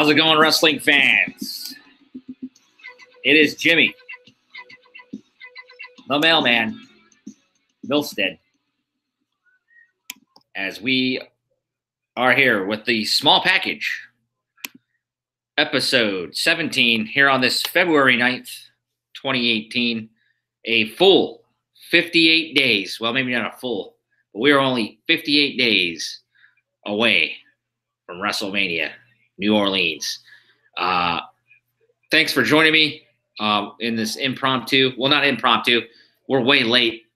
How's it going, wrestling fans? It is Jimmy, the mailman, Milstead, as we are here with the small package, episode 17, here on this February 9th, 2018, a full 58 days, well, maybe not a full, but we are only 58 days away from WrestleMania, New Orleans. Thanks for joining me in this impromptu. Well, not impromptu. We're way late.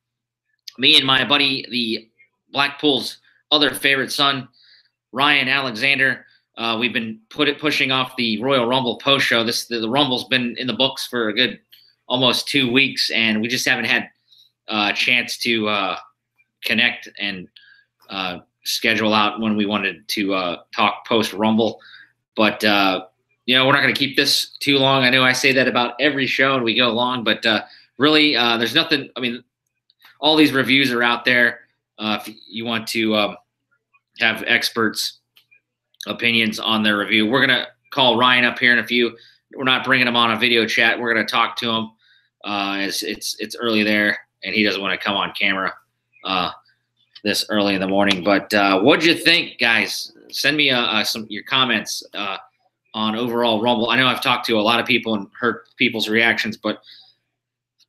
Me and my buddy, the Blackpool's other favorite son, Ryan Alexander, we've been pushing off the Royal Rumble post show. The Rumble's been in the books for a good almost 2 weeks, and we just haven't had a chance to connect and schedule out when we wanted to talk post Rumble. But we're not going to keep this too long. I know I say that about every show and we go long, but really, there's nothing. I mean, all these reviews are out there. If you want to have experts' opinions on their review, we're going to call Ryan up here in a few. We're not bringing him on a video chat. We're going to talk to him as it's early there, and he doesn't want to come on camera this early in the morning. But what'd you think, guys? Send me your comments on overall Rumble. I know I've talked to a lot of people and heard people's reactions, but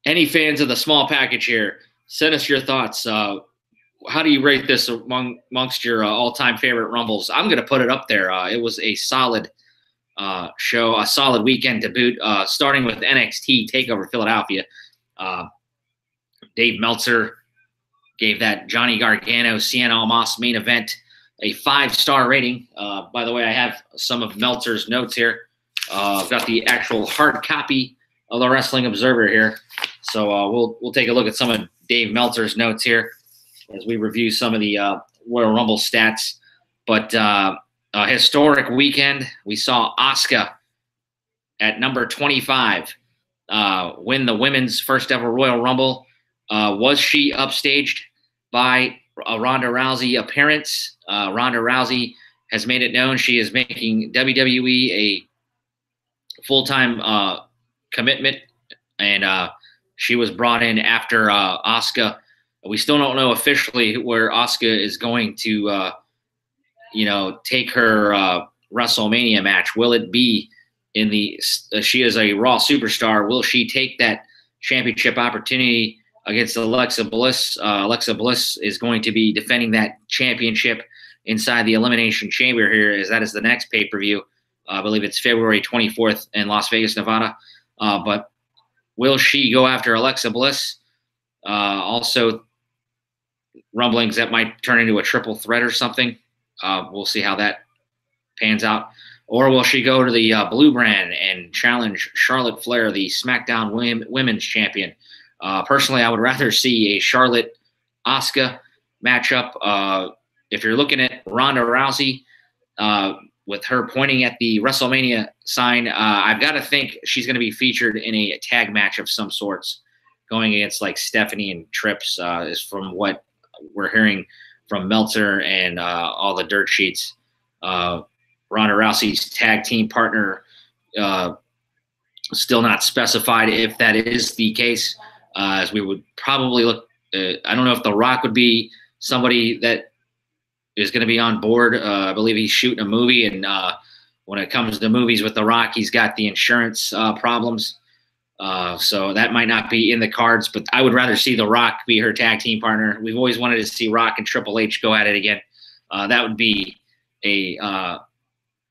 any fans of the small package here, send us your thoughts. How do you rate this amongst your all-time favorite Rumbles? I'm going to put it up there. It was a solid show, a solid weekend to boot, starting with NXT TakeOver Philadelphia. Dave Meltzer gave that Johnny Gargano, Cien Almas main event a 5-star rating. By the way, I have some of Meltzer's notes here. I've got the actual hard copy of the Wrestling Observer here. So we'll take a look at some of Dave Meltzer's notes here as we review some of the Royal Rumble stats. But a historic weekend. We saw Asuka at number 25 win the women's first ever Royal Rumble. Was she upstaged by a Ronda Rousey appearance? Ronda Rousey has made it known she is making WWE a full-time commitment, and she was brought in after Asuka. We still don't know officially where Asuka is going to, take her WrestleMania match. Will it be in the? She is a Raw superstar. Will she take that championship opportunity against Alexa Bliss? Alexa Bliss is going to be defending that championship inside the Elimination Chamber here, as that is the next pay-per-view. I believe it's February 24th in Las Vegas, Nevada. But will she go after Alexa Bliss? Also, rumblings that might turn into a triple threat or something. We'll see how that pans out. Or will she go to the Blue Brand and challenge Charlotte Flair, the SmackDown Women's Champion? Personally, I would rather see a Charlotte-Asuka matchup. If you're looking at Ronda Rousey, with her pointing at the WrestleMania sign, I've got to think she's going to be featured in a tag match of some sorts, going against like Stephanie and Trips, is from what we're hearing from Meltzer and all the dirt sheets. Ronda Rousey's tag team partner still not specified if that is the case, as we would probably look. I don't know if The Rock would be somebody that is going to be on board. I believe he's shooting a movie, and when it comes to movies with The Rock, he's got the insurance problems. So that might not be in the cards, but I would rather see The Rock be her tag team partner. We've always wanted to see Rock and Triple H go at it again. That would be a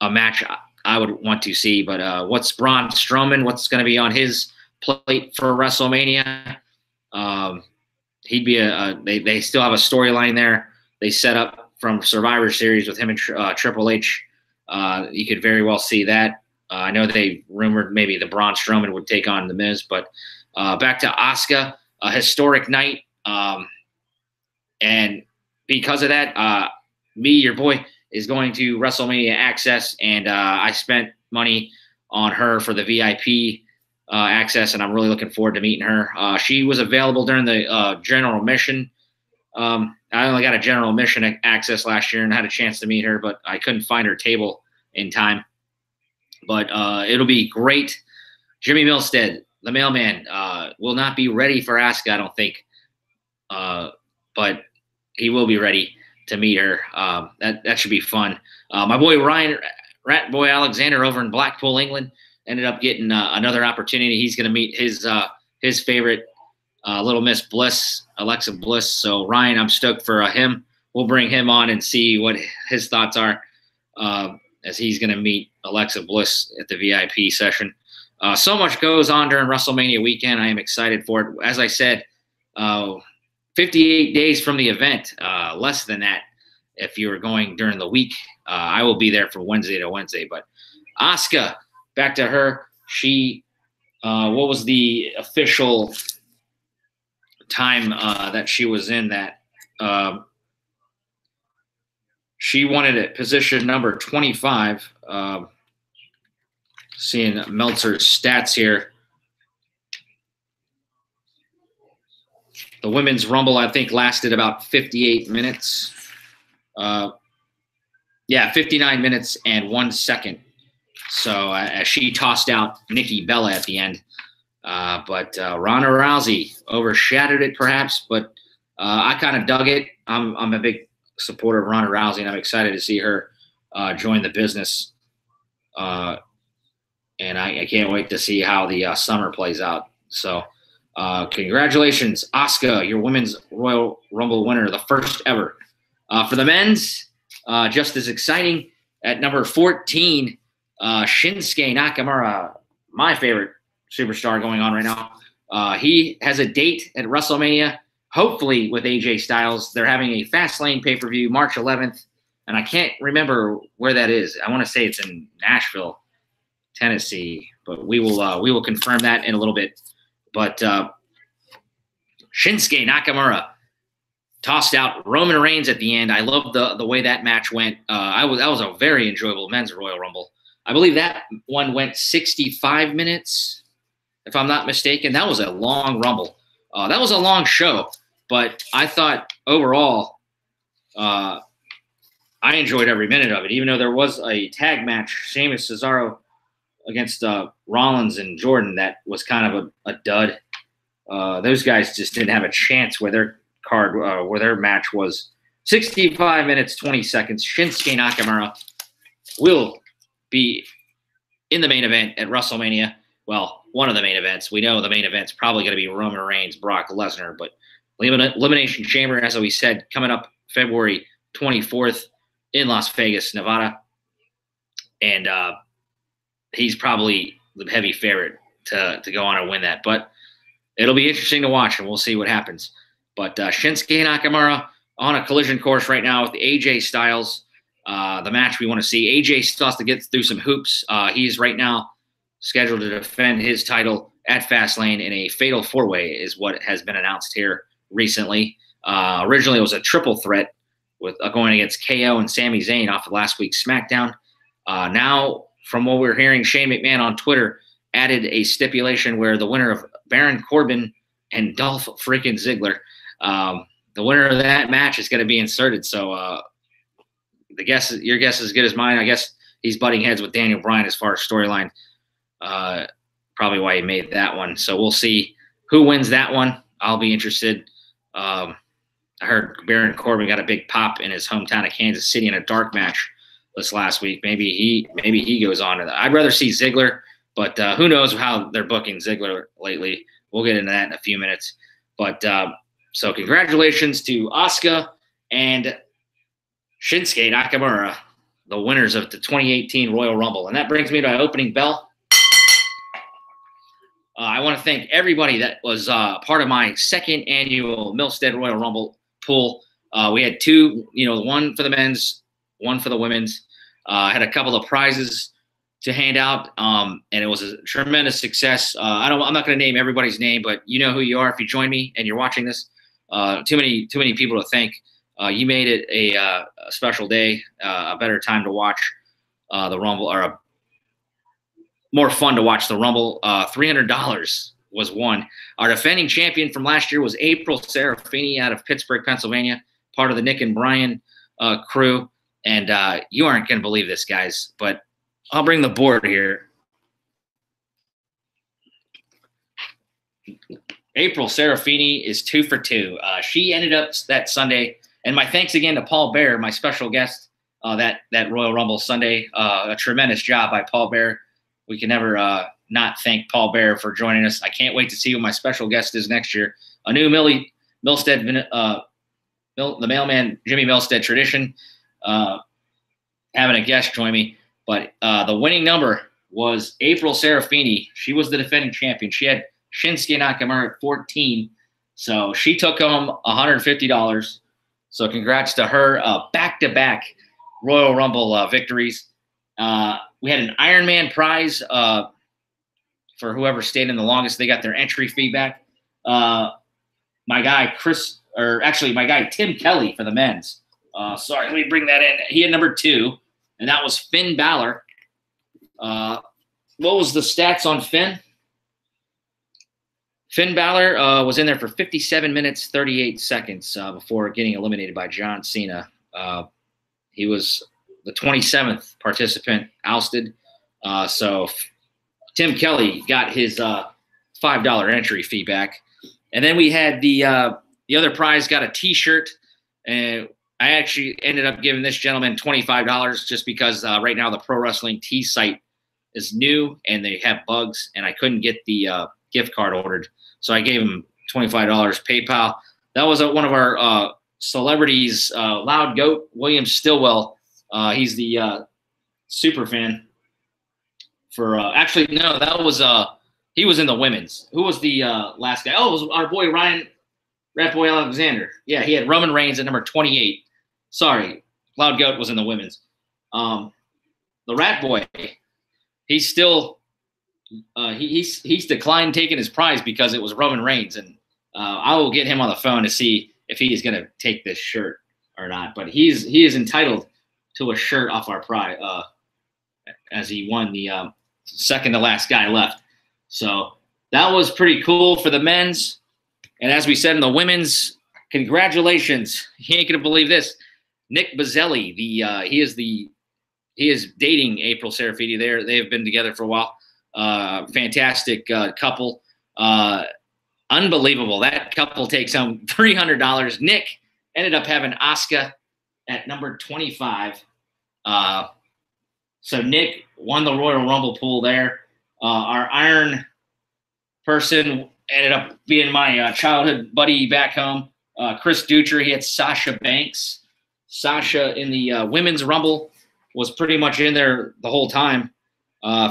match I would want to see. But what's Braun Strowman? What's going to be on his plate for WrestleMania? He'd be they still have a storyline there. They set up from Survivor Series with him and Triple H. You could very well see that. I know they rumored maybe the Braun Strowman would take on The Miz, but back to Asuka, a historic night. And because of that, me, your boy, is going to WrestleMania Access, and I spent money on her for the VIP access, and I'm really looking forward to meeting her. She was available during the general admission. I only got a general admission access last year and had a chance to meet her, but I couldn't find her table in time. But it'll be great. Jimmy Milstead, the mailman, will not be ready for Asuka, I don't think. But he will be ready to meet her. That should be fun. My boy Ryan RATBOY Alexander over in Blackpool, England, ended up getting another opportunity. He's going to meet his favorite Little Miss Bliss, Alexa Bliss. So Ryan, I'm stoked for him. We'll bring him on and see what his thoughts are as he's going to meet Alexa Bliss at the VIP session. So much goes on during WrestleMania weekend. I am excited for it. As I said, 58 days from the event, less than that if you were going during the week. I will be there from Wednesday to Wednesday. But Asuka, back to her. She, what was the official time that she was in that? She wanted at position number 25. Seeing Meltzer's stats here. The Women's Rumble, I think, lasted about 58 minutes. Yeah, 59 minutes and 1 second. So she tossed out Nikki Bella at the end. But Ronda Rousey overshadowed it perhaps, but I kind of dug it. I'm a big supporter of Ronda Rousey, and I'm excited to see her join the business. And I can't wait to see how the summer plays out. So congratulations, Asuka, your Women's Royal Rumble winner, the first ever. For the men's, just as exciting, at number 14, Shinsuke Nakamura, my favorite superstar going on right now. He has a date at WrestleMania, hopefully with AJ Styles. They're having a Fastlane pay-per-view March 11th, and I can't remember where that is. I want to say it's in Nashville, Tennessee, but we will confirm that in a little bit. But Shinsuke Nakamura tossed out Roman Reigns at the end. I love the way that match went. That was a very enjoyable men's Royal Rumble. I believe that one went 65 minutes, if I'm not mistaken. That was a long Rumble. That was a long show, but I thought overall I enjoyed every minute of it, even though there was a tag match, Sheamus Cesaro against Rollins and Jordan, that was kind of a dud. Those guys just didn't have a chance where their match was 65 minutes, 20 seconds. Shinsuke Nakamura will be in the main event at WrestleMania. Well, one of the main events. We know the main event's probably going to be Roman Reigns, Brock Lesnar, but Elimination Chamber, as we said, coming up February 24th in Las Vegas, Nevada. And he's probably the heavy favorite to go on and win that. But it'll be interesting to watch, and we'll see what happens. But Shinsuke Nakamura on a collision course right now with AJ Styles. The match we want to see. AJ still has to get through some hoops. He's right now scheduled to defend his title at Fastlane in a fatal four-way is what has been announced here recently. Originally, it was a triple threat with going against KO and Sami Zayn off of last week's SmackDown. Now, from what we're hearing, Shane McMahon on Twitter added a stipulation where the winner of Baron Corbin and Dolph freaking Ziggler, the winner of that match is going to be inserted. So your guess is as good as mine. I guess he's butting heads with Daniel Bryan as far as storyline. Probably why he made that one. So we'll see who wins that one. I'll be interested. I heard Baron Corbin got a big pop in his hometown of Kansas City in a dark match this last week. Maybe he goes on to that. I'd rather see Ziggler, but who knows how they're booking Ziggler lately. We'll get into that in a few minutes. But so congratulations to Asuka and Shinsuke Nakamura, the winners of the 2018 Royal Rumble. And that brings me to my opening bell. I want to thank everybody that was part of my second annual Milstead Royal Rumble pool. We had two, one for the men's, one for the women's. I had a couple of prizes to hand out, and it was a tremendous success. I'm not going to name everybody's name, but you know who you are if you join me and you're watching this. Too many people to thank. You made it a special day, a better time to watch the Rumble, or a more fun to watch the Rumble. $300 was won. Our defending champion from last year was April Serafini out of Pittsburgh, Pennsylvania, part of the Nick and Brian crew. And you aren't going to believe this, guys, but I'll bring the board here. April Serafini is 2 for 2. She ended up that Sunday, and my thanks again to Paul Bear, my special guest, that Royal Rumble Sunday. A tremendous job by Paul Bear. We can never not thank Paul Bear for joining us. I can't wait to see who my special guest is next year. A new Milstead, the Mailman Jimmy Milstead tradition, having a guest join me. But the winning number was April Serafini. She was the defending champion. She had Shinsuke Nakamura at 14. So she took home $150. So congrats to her. Back-to-back Royal Rumble victories. We had an Iron Man prize for whoever stayed in the longest. They got their entry fee back. My guy Tim Kelly for the men's. Sorry, let me bring that in. He had number 2, and that was Finn Balor. What was the stats on Finn? Finn Balor was in there for 57 minutes, 38 seconds before getting eliminated by John Cena. He was the 27th participant ousted. So Tim Kelly got his $5 entry fee back. And then we had the other prize got a T-shirt. And I actually ended up giving this gentleman $25 just because right now the Pro Wrestling Tee site is new and they have bugs, and I couldn't get the gift card ordered. So I gave him $25 PayPal. That was one of our celebrities, Loud Goat, William Stillwell. He's the super fan for actually, no, that was he was in the women's. Who was the last guy? Oh, it was our boy Ryan RATBOY Alexander. Yeah, he had Roman Reigns at number 28. Sorry, Loud Goat was in the women's. The RATBOY, he's still he's declined taking his prize because it was Roman Reigns, and I will get him on the phone to see if he is going to take this shirt or not. But he is entitled to a shirt off our prize as he won the second to last guy left. So that was pretty cool for the men's. And as we said in the women's, congratulations! You ain't gonna believe this. Nick Bazzelli, he is dating April Serafini. They have been together for a while. Fantastic couple. Unbelievable. That couple takes home $300. Nick ended up having Asuka at number 25. So Nick won the Royal Rumble pool there. Our Iron person ended up being my childhood buddy back home, Chris Dutra. He had Sasha Banks. Sasha in the Women's Rumble was pretty much in there the whole time.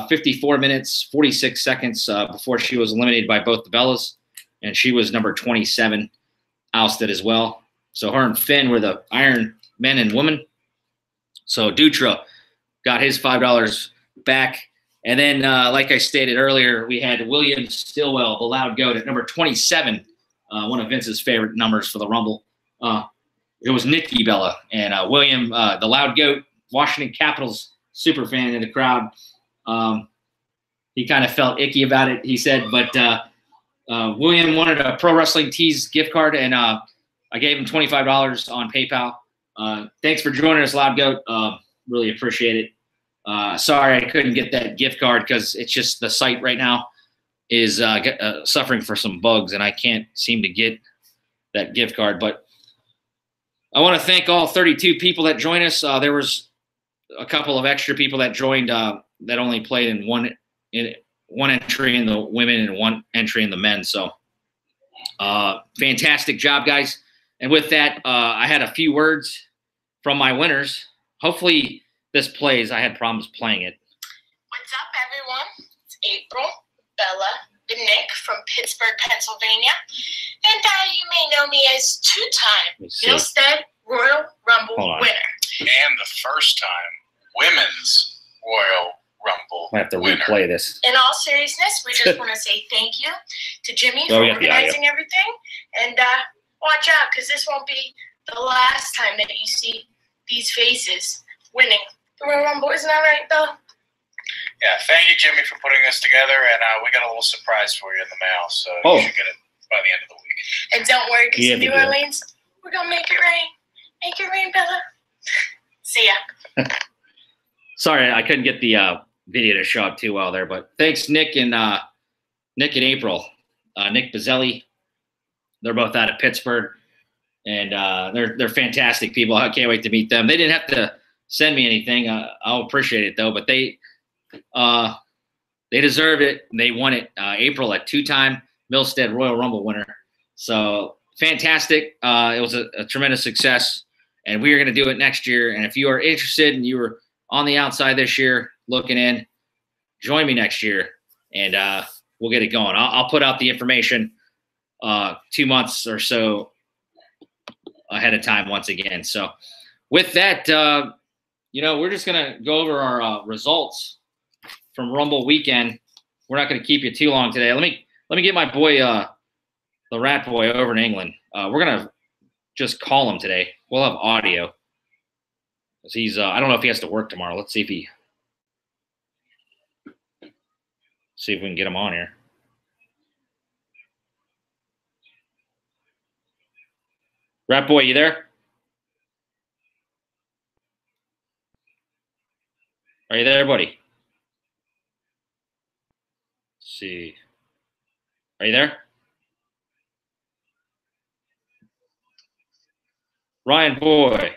54 minutes, 46 seconds before she was eliminated by both the Bellas. And she was number 27, ousted as well. So her and Finn were the Iron Men and Women. So Dutra got his $5 back. And then, like I stated earlier, we had William Stillwell, the Loud Goat, at number 27, one of Vince's favorite numbers for the Rumble. It was Nikki Bella. And William, the Loud Goat, Washington Capitals super fan in the crowd. He kind of felt icky about it, he said. But William wanted a Pro Wrestling Tees gift card, and I gave him $25 on PayPal. Thanks for joining us, Loud Goat. Really appreciate it. Sorry I couldn't get that gift card because it's just the site right now is suffering for some bugs, and I can't seem to get that gift card. But I want to thank all 32 people that joined us. There was a couple of extra people that joined that only played in one entry in the women and one entry in the men. So fantastic job, guys. And with that, I had a few words from my winners. Hopefully this plays. I had problems playing it. What's up, everyone? It's April, Bella, and Nick from Pittsburgh, Pennsylvania. And you may know me as two-time Milstead Royal Rumble winner. And the first-time Women's Royal Rumble I have to winner. replay this. In all seriousness, we just want to say thank you to Jimmy for organizing everything. And watch out, because this won't be the last time that you see these faces winning the Royal Rumble. Isn't that right, Bill? Yeah, thank you, Jimmy, for putting us together. And we got a little surprise for you in the mail, so you should get it by the end of the week. And don't worry, because in New Orleans, we're going to make it rain. Make it rain, Bella. See ya. Sorry, I couldn't get the video to show up too well there. But thanks, Nick and April. Nick Bazzelli. They're both out of Pittsburgh, and they're fantastic people. I can't wait to meet them. They didn't have to send me anything. I'll appreciate it though. But they deserve it. They won it. April, a 2-time Milstead Royal Rumble winner. So fantastic. It was a tremendous success, and we are going to do it next year. And if you are interested and you were on the outside this year looking in, join me next year, and we'll get it going. I'll put out the information 2 months or so ahead of time once again. So with that, we're just going to go over our results from Rumble weekend. We're not going to keep you too long today. Let me get my boy, the Rat Boy over in England. We're going to just call him today. We'll have audio. He's I don't know if he has to work tomorrow. Let's see if we can get him on here. Rat Boy, you there? Are you there, buddy? Let's see. Are you there? Ryan Boy.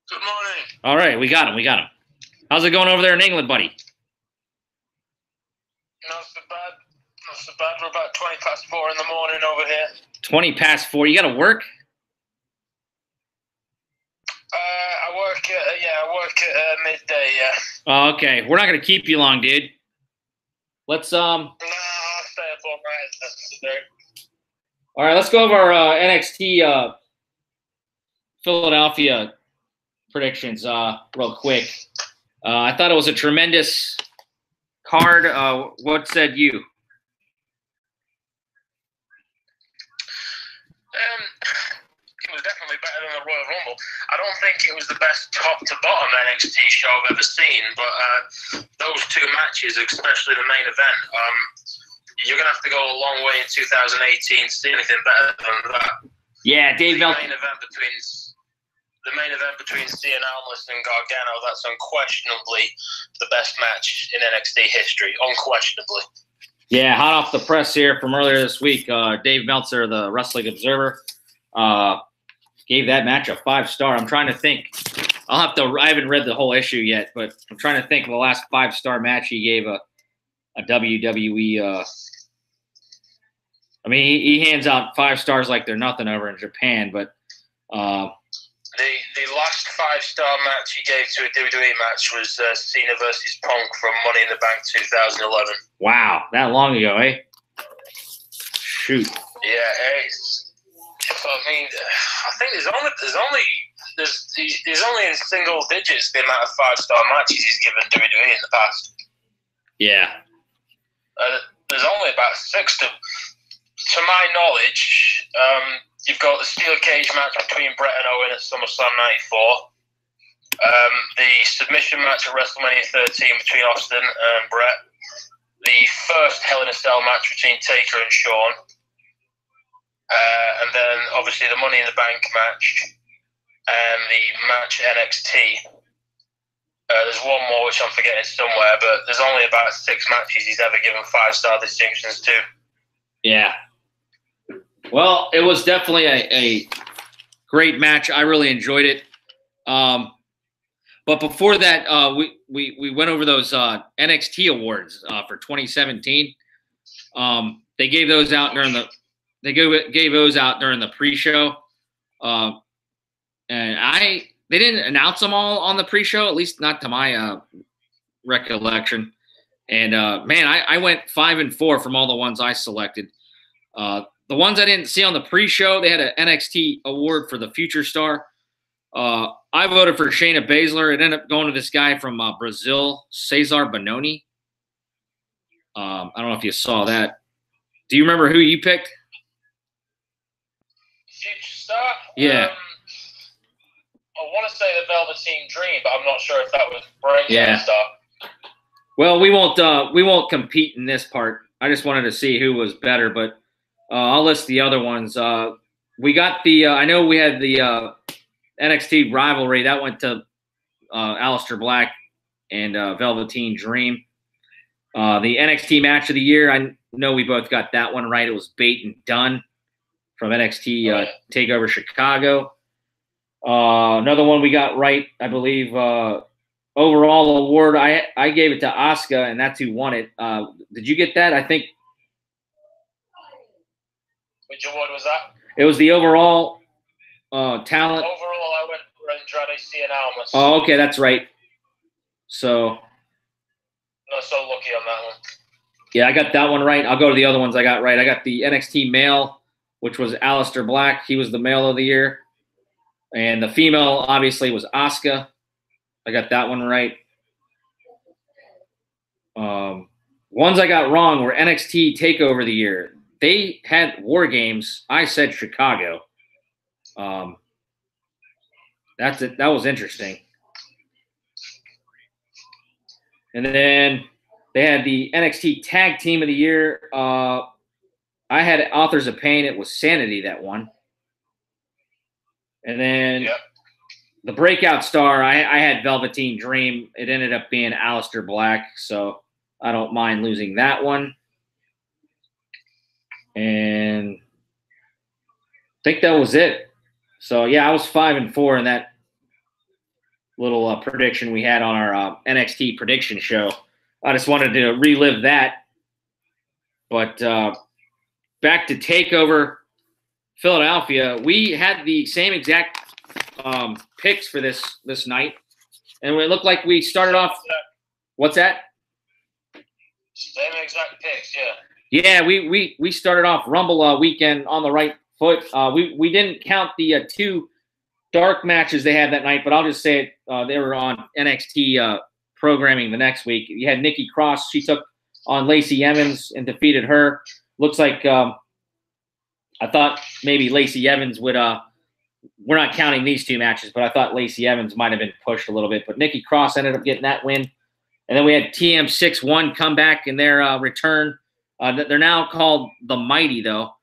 Good morning. All right, we got him. How's it going over there in England, buddy? Not so bad. We're about 20 past 4 in the morning over here. 20 past 4. You got to work? I work at midday, yeah. Oh, okay. We're not going to keep you long, dude. Let's No, I'll stay up all night. All right, let's go over our NXT Philadelphia predictions real quick. I thought it was a tremendous card. What said you? It was definitely better than the Royal Rumble. I don't think it was the best top-to-bottom NXT show I've ever seen, but those 2 matches, especially the main event, you're going to have to go a long way in 2018 to see anything better than that. Yeah, Dave Meltzer. The main event between Cien Almas and Gargano, that's unquestionably the best match in NXT history. Unquestionably. Yeah, hot off the press here from earlier this week. Dave Meltzer, the Wrestling Observer, gave that match a 5-star. I'm trying to think. I haven't read the whole issue yet, but I'm trying to think of the last 5-star match he gave a WWE. I mean, he hands out 5 stars like they're nothing over in Japan, but the last 5-star match he gave to a WWE match was Cena versus Punk from Money in the Bank 2011. Wow, that long ago, eh? Shoot. Yeah, I mean, I think there's only in single digits the amount of 5-star matches he's given WWE in the past. Yeah. There's only about 6 to my knowledge. You've got the steel cage match between Brett and Owen at SummerSlam '94. The submission match at WrestleMania 13 between Austin and Brett. The first Hell in a Cell match between Taker and Shawn. And then, obviously, the Money in the Bank match and the match at NXT. There's one more which I'm forgetting somewhere, but there's only about 6 matches he's ever given 5-star distinctions to. Yeah. Well, it was definitely a great match. I really enjoyed it. But before that, we went over those NXT awards for 2017. They gave those out during the pre-show, and they didn't announce them all on the pre-show, at least not to my recollection. And man, I went 5 and 4 from all the ones I selected. The ones I didn't see on the pre-show, they had an NXT award for the Future Star. I voted for Shayna Baszler. It ended up going to this guy from Brazil, Cesar Bononi. I don't know if you saw that. Do you remember who you picked? Future Star? Yeah. I want to say the Velveteen Dream, but I'm not sure if that was Brain Star. Well, we won't compete in this part. I just wanted to see who was better, but I'll list the other ones. We got the I know we had the NXT rivalry that went to Aleister Black and Velveteen Dream. The NXT Match of the Year, I know we both got that one right. It was Bait and Dunn from NXT TakeOver Chicago. Another one we got right, I believe, overall award, I gave it to Asuka, and that's who won it. Did you get that? I think. Which award was that? It was the overall talent. Overall, I went for Andrade Cien Almas. Oh, okay, that's right. So. Not so lucky on that one. Yeah, I got that one right. I'll go to the other ones I got right. I got the NXT male, which was Aleister Black. He was the male of the year. And the female, obviously, was Asuka. I got that one right. Ones I got wrong were NXT TakeOver of the Year. They had War Games. I said Chicago. That's it. That was interesting. And then they had the NXT Tag Team of the Year. I had Authors of Pain. It was Sanity that won. And then the Breakout Star, I had Velveteen Dream. It ended up being Aleister Black, so I don't mind losing that one. And I think that was it. So, yeah, I was 5-4 in that little prediction we had on our NXT prediction show. I just wanted to relive that. But back to TakeOver Philadelphia, we had the same exact picks for this night, and it looked like we started off. What's that? Same exact picks, yeah. Yeah, we started off Rumble weekend on the right foot. We didn't count the two dark matches they had that night, but I'll just say it. They were on NXT programming the next week. You had Nikki Cross. She took on Lacey Evans and defeated her. Looks like I thought maybe Lacey Evans would we're not counting these two matches, but I thought Lacey Evans might have been pushed a little bit. But Nikki Cross ended up getting that win. And then we had TM61 come back in their return. They're now called the Mighty, though.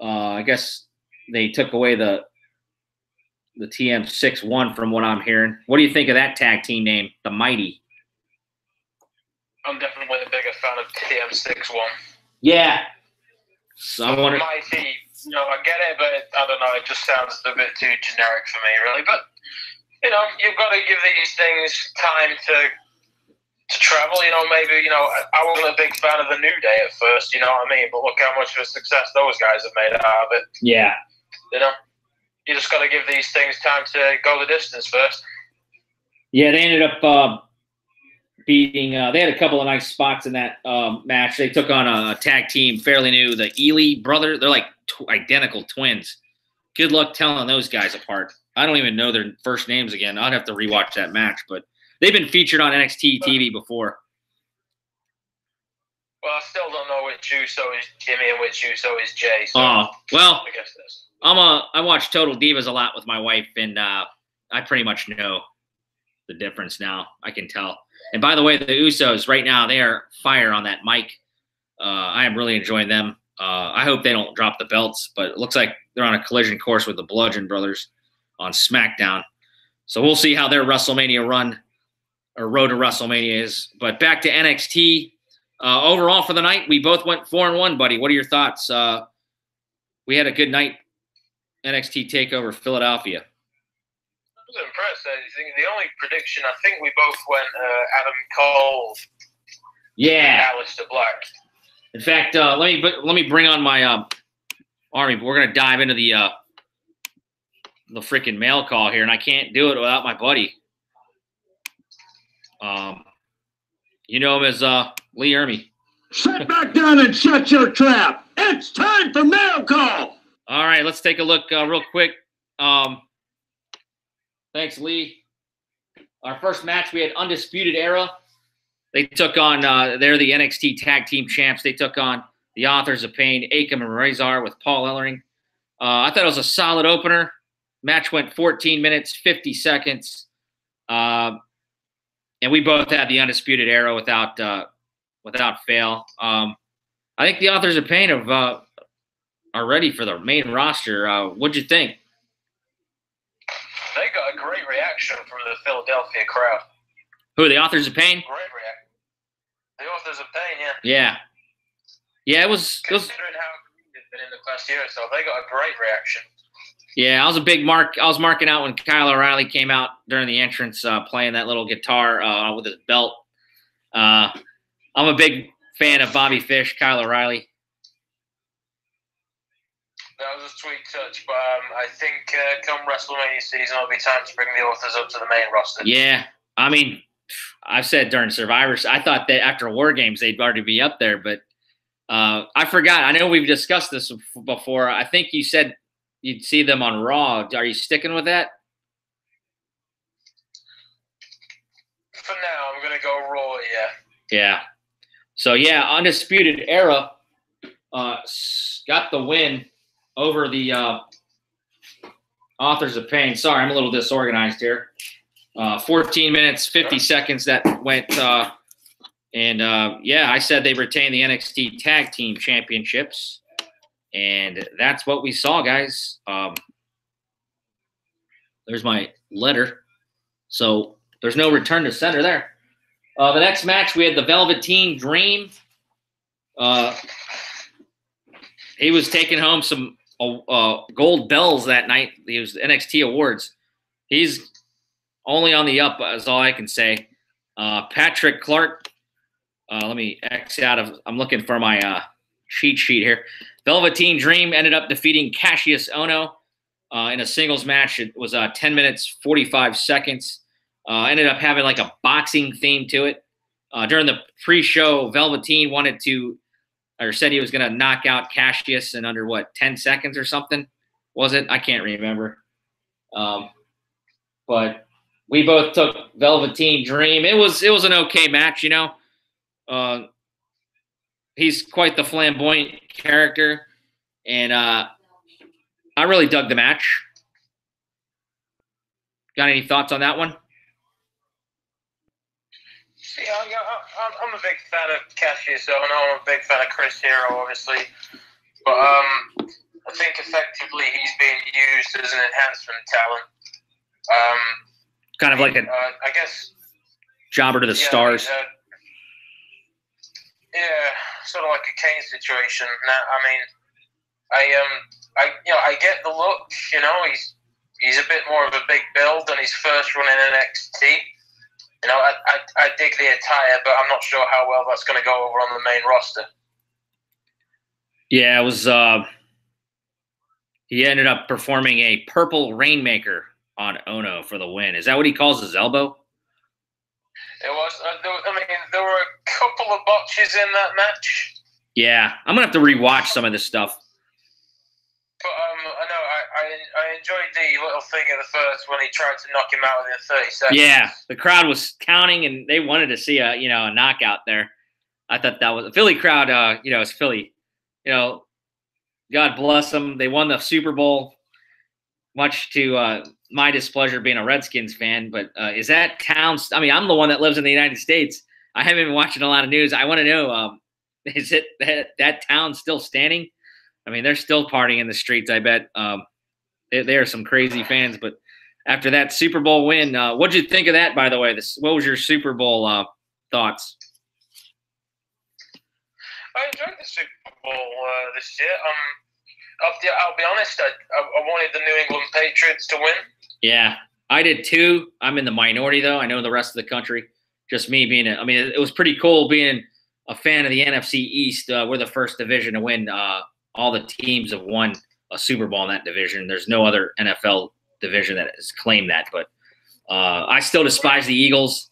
I guess they took away the TM61 from what I'm hearing. What do you think of that tag team name, the Mighty? I'm definitely a bigger fan of TM61. Yeah. So I wonder. Mighty, I get it, but I don't know. It just sounds a bit too generic for me, really. But you've got to give these things time to travel. Maybe I wasn't a big fan of the New Day at first. You know what I mean? But look how much of a success those guys have made out of it. Yeah. You just got to give these things time to go the distance first. Yeah, they ended up beating. They had a couple of nice spots in that match. They took on a tag team fairly new, the Ely brothers. They're like identical twins. Good luck telling those guys apart. I don't even know their first names again. I'd have to rewatch that match, but they've been featured on NXT TV before. Well, I still don't know which Uso is Jimmy and which Uso is Jay. So well, I guess this. I watch Total Divas a lot with my wife, and I pretty much know the difference now. I can tell. And by the way, the Usos right now, they are fire on that mic. I am really enjoying them. I hope they don't drop the belts, but it looks like they're on a collision course with the Bludgeon Brothers on SmackDown. So we'll see how their WrestleMania run or road to WrestleMania is. But back to NXT. Overall for the night, we both went 4-1, buddy. What are your thoughts? We had a good night. NXT TakeOver Philadelphia. I was impressed. The only prediction, I think we both went Adam Cole. Yeah. Aleister Black. In fact, let me bring on my army. We're gonna dive into the freaking mail call here, and I can't do it without my buddy. You know him as Lee Ermey. Sit back down and shut your trap. It's time for mail call. All right, let's take a look real quick. Thanks, Lee. Our first match, we had Undisputed Era. They took on, they're the NXT Tag Team Champs. They took on the Authors of Pain, Akam and Razor with Paul Ellering. I thought it was a solid opener. Match went 14 minutes, 50 seconds. And we both had the Undisputed Era without fail. I think the Authors of Pain are ready for the main roster. What'd you think? They got a great reaction from the Philadelphia crowd. Who, the Authors of Pain? Great reaction. The Authors of Pain, yeah. Yeah. Yeah, it was. Considering how it's been in the past year or so, they got a great reaction. Yeah, I was a big mark. I was marking out when Kyle O'Reilly came out during the entrance, playing that little guitar with his belt. I'm a big fan of Bobby Fish, Kyle O'Reilly. That was a sweet touch, but I think come WrestleMania season, it'll be time to bring the Authors up to the main roster. Yeah, I mean, I've said during Survivor, I thought that after War Games they'd already be up there, but I forgot. I know we've discussed this before. I think you said you'd see them on Raw. Are you sticking with that? For now, I'm going to go Raw, yeah. Yeah. So, yeah, Undisputed Era got the win over the Authors of Pain. Sorry, I'm a little disorganized here. 14 minutes, 50 seconds that went. Yeah, I said they retained the NXT Tag Team Championships. And that's what we saw, guys. There's my letter. So there's no return to sender there. The next match, we had the Velveteen Dream. He was taking home some gold bells that night. He was NXT Awards. He's only on the up, is all I can say. Patrick Clark. Let me X out of. I'm looking for my cheat sheet here. Velveteen Dream ended up defeating Cassius Ohno in a singles match. It was 10 minutes, 45 seconds. Ended up having like a boxing theme to it. During the pre-show, Velveteen wanted to, or said he was going to knock out Cassius in under, 10 seconds or something? Was it? I can't remember. But we both took Velveteen Dream. It was an okay match, you know. He's quite the flamboyant character, and I really dug the match. Got any thoughts on that one? Yeah, I'm a big fan of Cassius Ohno. I'm a big fan of Chris Hero, obviously. But I think effectively he's being used as an enhancement talent. Kind of like a, I guess, jobber to the stars. Yeah, sort of like a Kane situation. Now, I get the look. You know, he's a bit more of a big build than his first run in NXT. You know, I dig the attire, but I'm not sure how well that's going to go over on the main roster. Yeah, it was. He ended up performing a purple Rainmaker on Ohno for the win. Is that what he calls his elbow? It was. There were a couple of botches in that match. Yeah, I'm gonna have to rewatch some of this stuff. But I enjoyed the little thing at the first when he tried to knock him out within 30 seconds. Yeah, the crowd was counting, and they wanted to see a knockout there. I thought that was a Philly crowd. It's Philly. God bless them. They won the Super Bowl, much to my displeasure being a Redskins fan. But is that town? I mean, I'm the one that lives in the United States. I haven't been watching a lot of news. I want to know, is it that town still standing? I mean, they're still partying in the streets, I bet. They are some crazy fans. But after that Super Bowl win, what'd you think of that, by the way? What was your Super Bowl thoughts? I enjoyed the Super Bowl this year. I'll be honest, I wanted the New England Patriots to win. Yeah, I did too. I'm in the minority, though. I know the rest of the country. Just me being it was pretty cool being a fan of the NFC East. We're the first division to win. All the teams have won a Super Bowl in that division. There's no other NFL division that has claimed that. But I still despise the Eagles.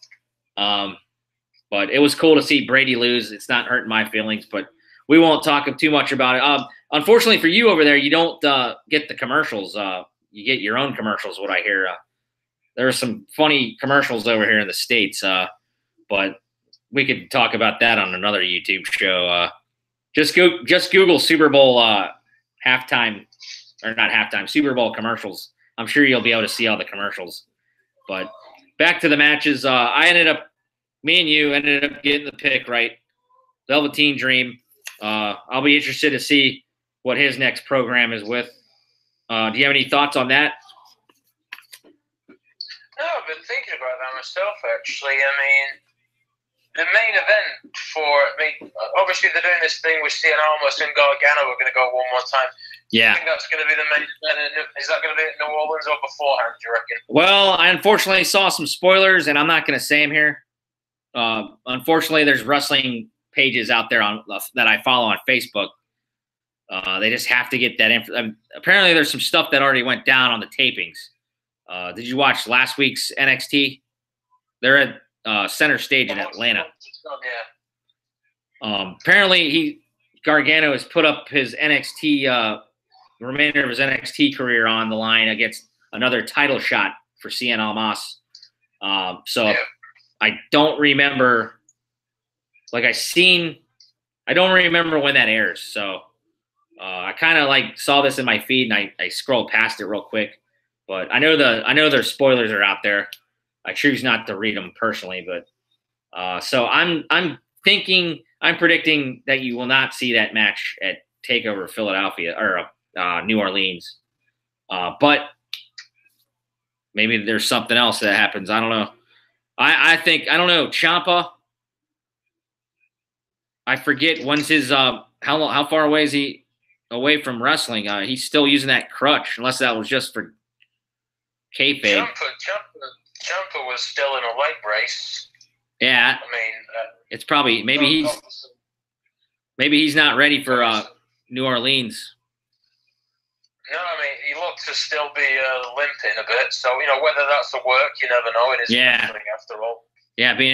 But it was cool to see Brady lose. It's not hurting my feelings, but we won't talk too much about it. Unfortunately for you over there, you don't get the commercials. You get your own commercials, what I hear. There are some funny commercials over here in the States, but we could talk about that on another YouTube show. Just Google Super Bowl halftime, or not halftime, Super Bowl commercials. I'm sure you'll be able to see all the commercials. But back to the matches. Me and you ended up getting the pick right. Velveteen Dream. I'll be interested to see what his next program is with. Do you have any thoughts on that? No, I've been thinking about that myself, actually. I mean, the main event obviously they're doing this thing with Cien Almas and Gargano. We're going to go one more time. Yeah. I think that's going to be the main event. Is that going to be at New Orleans or beforehand, do you reckon? Well, I unfortunately saw some spoilers, and I'm not going to say them here. Unfortunately, there's wrestling pages out there that I follow on Facebook. They just have to get that info. Apparently, there's some stuff that already went down on the tapings. Did you watch last week's NXT? They're at Center Stage in Atlanta. Apparently, Gargano has put up his NXT, remainder of his NXT career on the line against another title shot for Cien Almas. I don't remember. I don't remember when that airs. So I kind of saw this in my feed and I scrolled past it real quick. But I know their spoilers are out there. I choose not to read them personally, but so I'm predicting that you will not see that match at TakeOver Philadelphia or New Orleans. But maybe there's something else that happens. I don't know. I don't know. Ciampa, I forget when's his how far away is he away from wrestling? He's still using that crutch, unless that was just for kayfabe. Ciampa was still in a leg brace. Yeah, I mean, it's probably maybe he's not ready for New Orleans. No, I mean, he looked to still be limping a bit. So, whether that's a work, you never know. It is wrestling after all. Yeah, But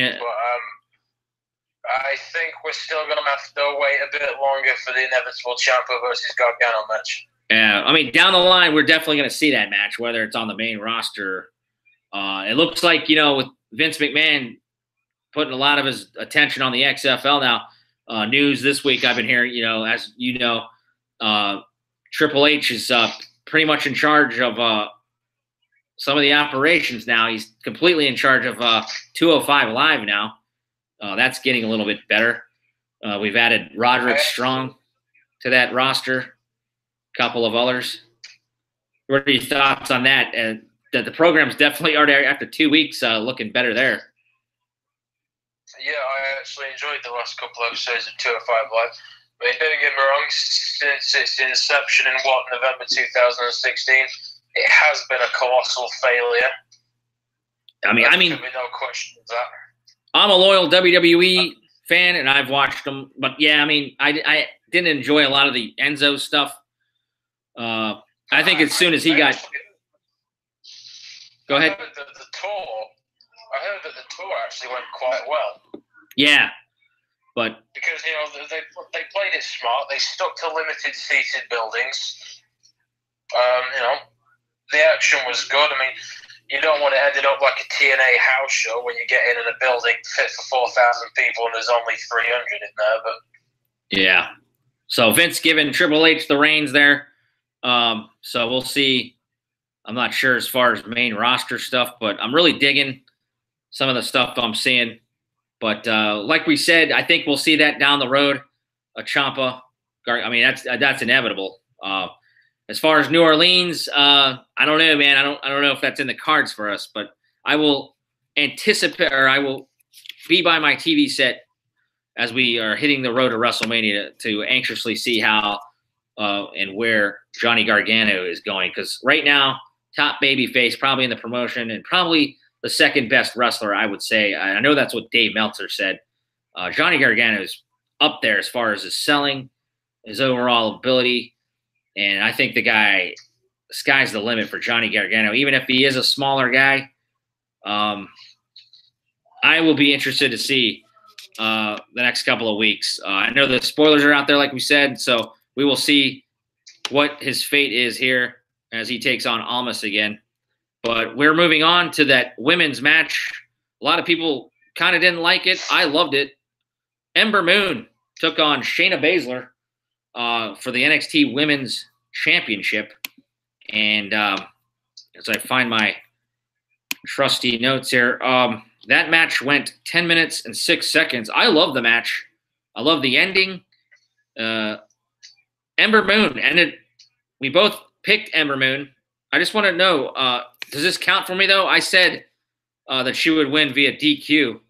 I think we're still going to have to wait a bit longer for the inevitable Ciampa versus Gargano match. Yeah, I mean, down the line, we're definitely going to see that match, whether it's on the main roster. It looks like, with Vince McMahon putting a lot of his attention on the XFL now. News this week I've been hearing, as you know, Triple H is pretty much in charge of some of the operations now. He's completely in charge of 205 Live now. That's getting a little bit better. We've added Roderick Strong to that roster, a couple of others. What are your thoughts on that? The program's definitely already, after 2 weeks, looking better there. Yeah, I actually enjoyed the last couple of episodes of 205 Live. I mean, don't get me wrong, since its inception in November 2016, it has been a colossal failure. I mean, there can be no question of that. I'm a loyal WWE fan, and I've watched them. But yeah, I mean, I didn't enjoy a lot of the Enzo stuff. I think as soon as he got, go ahead. I heard that the tour actually went quite well. Yeah. But because they played it smart, they stuck to limited seated buildings. The action was good. I mean, you don't want it ended up like a TNA house show when you get in a building fit for 4,000 people and there's only 300 in there. But yeah, so Vince giving Triple H the reins there. So we'll see. I'm not sure as far as main roster stuff, but I'm really digging some of the stuff I'm seeing. But like we said, I think we'll see that down the road. Ciampa, I mean, that's inevitable. As far as New Orleans, I don't know, man. I don't know if that's in the cards for us, but I will anticipate, or I will be by my TV set as we are hitting the road to WrestleMania to anxiously see how and where Johnny Gargano is going. Because right now, top babyface, probably in the promotion, and probably the second best wrestler, I would say. I know that's what Dave Meltzer said. Johnny Gargano is up there as far as his selling, his overall ability. And I think the sky's the limit for Johnny Gargano. Even if he is a smaller guy, I will be interested to see the next couple of weeks. I know the spoilers are out there, like we said, so we will see what his fate is here as he takes on Almas again. But we're moving on to that women's match. A lot of people kind of didn't like it. I loved it. Ember Moon took on Shayna Baszler for the NXT Women's Championship. And as I find my trusty notes here, that match went 10 minutes and 6 seconds. I love the match. I love the ending. Ember Moon ended. We both picked Ember Moon. I just want to know, does this count for me, though? I said that she would win via DQ.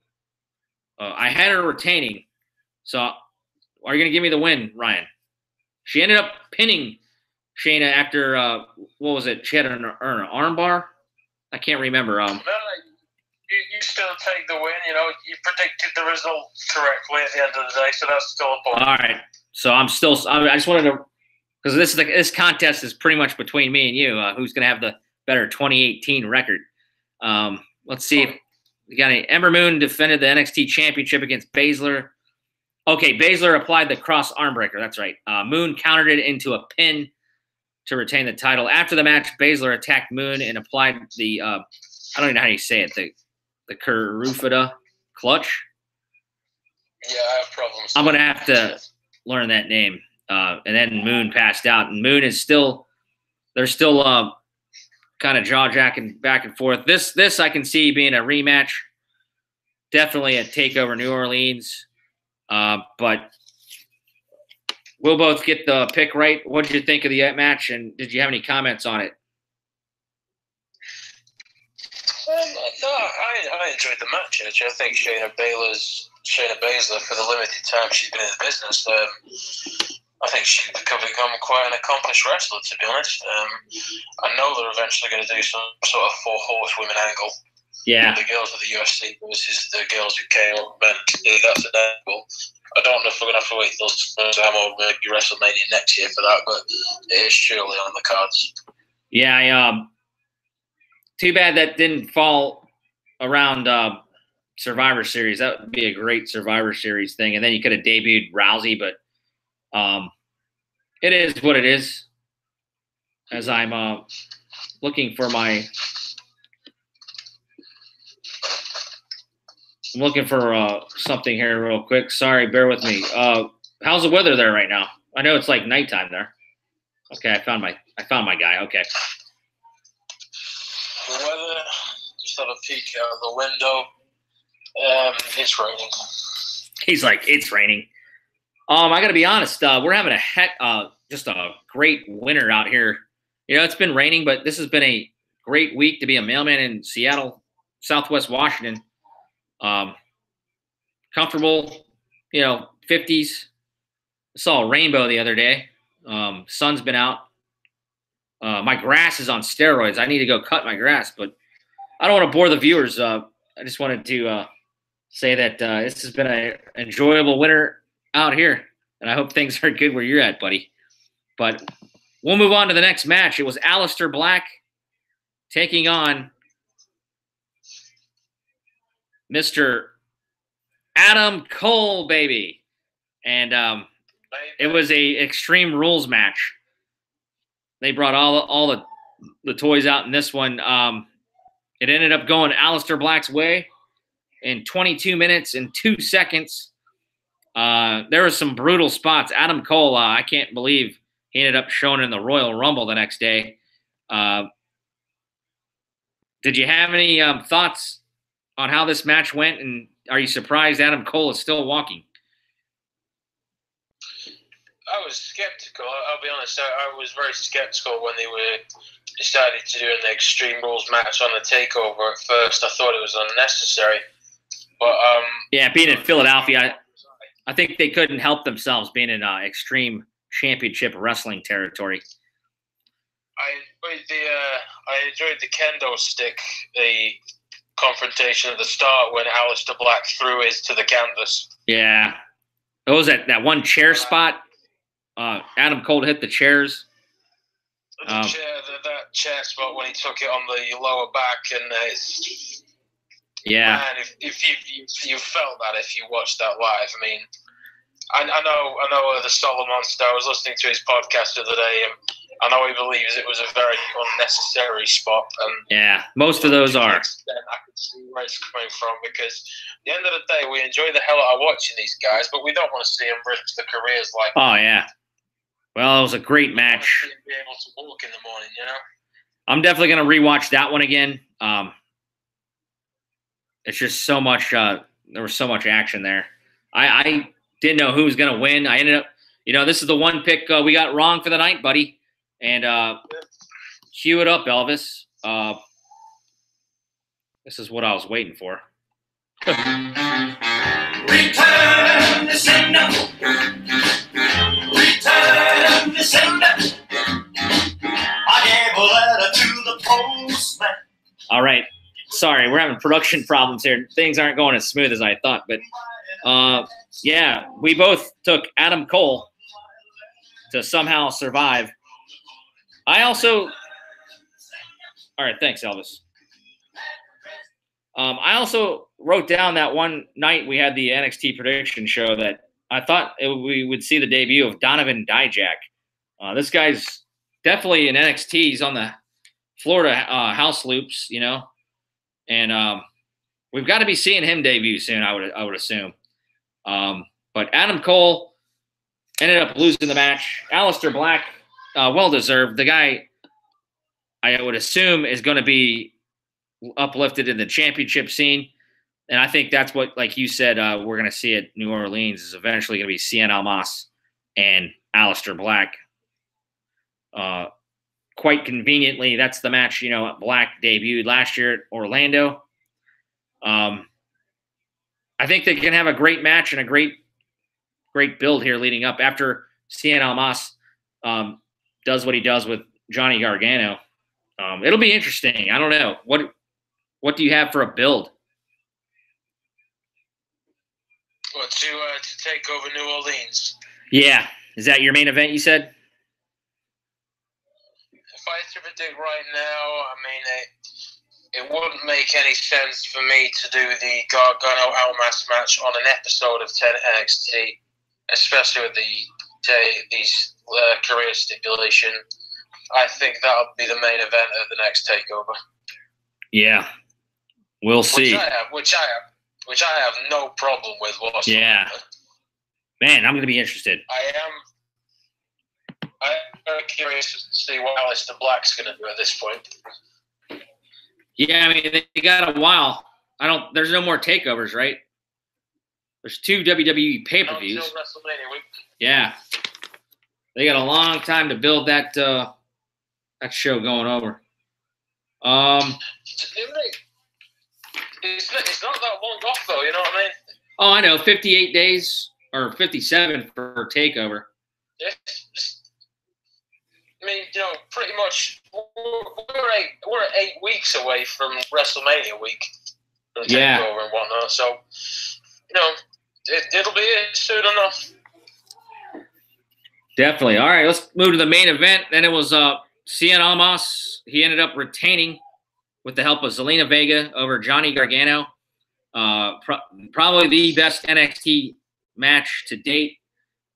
I had her retaining. So are you going to give me the win, Ryan? She ended up pinning Shayna after, what was it? She had an arm bar? I can't remember. No, you still take the win. You know, you predicted the result correctly at the end of the day, so that's still a point. All right. So I just wanted to, because this contest is pretty much between me and you. Who's going to have the better 2018 record? Let's see. We got Ember Moon defended the NXT Championship against Baszler. Okay, Baszler applied the cross arm breaker. That's right. Moon countered it into a pin to retain the title. After the match, Baszler attacked Moon and applied the I don't even know how you say it. The Kurufada clutch. Yeah, I have problems. I'm gonna have to learn that name. And then Moon passed out, and Moon is still. They're still kind of jaw-jacking back and forth. This I can see being a rematch. Definitely a TakeOver New Orleans. But we'll both get the pick right. What did you think of the match, and did you have any comments on it? No, I enjoyed the match. Actually, I think Shayna Baszler, for the limited time she's been in the business, I think she's become quite an accomplished wrestler, to be honest. I know they're eventually going to do some sort of 4 horsewomen angle. Yeah. The girls of the UFC versus the girls who came up, and that's inevitable. I don't know if we're going to have to wait till SummerSlam or maybe WrestleMania next year for that, but it is surely on the cards. Yeah, too bad that didn't fall around Survivor Series. That would be a great Survivor Series thing, and then you could have debuted Rousey, but it is what it is. As I'm looking for something here real quick. Sorry, bear with me. How's the weather there right now? I know it's like nighttime there. Okay, I found my guy. Okay. The weather, just have a peek out the window. It's raining. He's like, it's raining. I got to be honest. We're having just a great winter out here. You know, it's been raining, but this has been a great week to be a mailman in Seattle, Southwest Washington. Comfortable, 50s. I saw a rainbow the other day. Sun's been out. My grass is on steroids. I need to go cut my grass, but I don't want to bore the viewers. I just wanted to say that this has been an enjoyable winter out here, and I hope things are good where you're at, buddy. But we'll move on to the next match. It was Aleister Black taking on Mr. Adam Cole, baby. And it was a Extreme Rules match. They brought all the toys out in this one. It ended up going Aleister Black's way in 22 minutes and 2 seconds. There were some brutal spots. Adam Cole, I can't believe he ended up showing in the Royal Rumble the next day. Did you have any thoughts on how this match went, and are you surprised Adam Cole is still walking? I was skeptical. I'll be honest. I was very skeptical when they decided to do an Extreme Rules match on the TakeOver. At first, I thought it was unnecessary. But yeah, being in Philadelphia, I think they couldn't help themselves being in Extreme Championship Wrestling territory. I enjoyed the kendo stick, the confrontation at the start when Aleister Black threw his to the canvas. Yeah. It was that one chair spot. Adam Cole hit the chairs. That chair spot when he took it on the lower back, and yeah. Man, if you felt that if you watched that live, I mean, I know the Solomon Monster. I was listening to his podcast the other day, and I know he believes it was a very unnecessary spot. And yeah, most of those are. I can see where it's coming from, because at the end of the day, we enjoy the hell out of watching these guys, but we don't want to see them risk their careers like. Oh yeah. Well, it was a great match. Be able to walk in the morning, I'm definitely gonna rewatch that one again. It's just so much. There was so much action there. I didn't know who was gonna win. I ended up, this is the one pick we got wrong for the night, buddy. And cue it up, Elvis. This is what I was waiting for. Return the sender. Return the sender. I gave a letter to the postman. All right. Sorry, we're having production problems here. Things aren't going as smooth as I thought. But, yeah, we both took Adam Cole to somehow survive. I also – all right, thanks, Elvis. I also wrote down that one night we had the NXT prediction show that I thought we would see the debut of Donovan Dijak. This guy's definitely in NXT. He's on the Florida house loops, you know, and we've got to be seeing him debut soon. I would assume. But Adam Cole ended up losing the match. Aleister Black, well deserved. The guy, I would assume, is going to be uplifted in the championship scene. And I think that's what, like you said, we're going to see at New Orleans is eventually going to be Cien Almas and Aleister Black. Quite conveniently, that's the match, you know, Black debuted last year at Orlando. I think they can have a great match and a great build here leading up after Cien Almas does what he does with Johnny Gargano. It'll be interesting. I don't know. What do you have for a build? Well, to take over New Orleans. Yeah. Is that your main event, you said? If I had to predict right now, I mean, it wouldn't make any sense for me to do the Gargano-Almas match on an episode of NXT, especially with these career stipulation. I think that'll be the main event of the next TakeOver. Yeah. We'll see. Which I have no problem with whatsoever. Yeah. Man, I'm going to be interested. I'm very curious to see what Aleister Black's going to do at this point. Yeah, I mean, they got a while. There's no more takeovers, right? There's 2 WWE pay-per-views. Until WrestleMania week. Yeah. They got a long time to build that show going over. It's not that long off, though, you know what I mean? Oh, I know. 58 days or 57 for TakeOver. Yeah. I mean, you know, pretty much we're 8 weeks away from WrestleMania week, from TakeOver and whatnot. So, you know, it'll be soon enough. Definitely. All right, let's move to the main event. Then it was Cien Almas. He ended up retaining with the help of Zelina Vega over Johnny Gargano. Probably the best NXT match to date.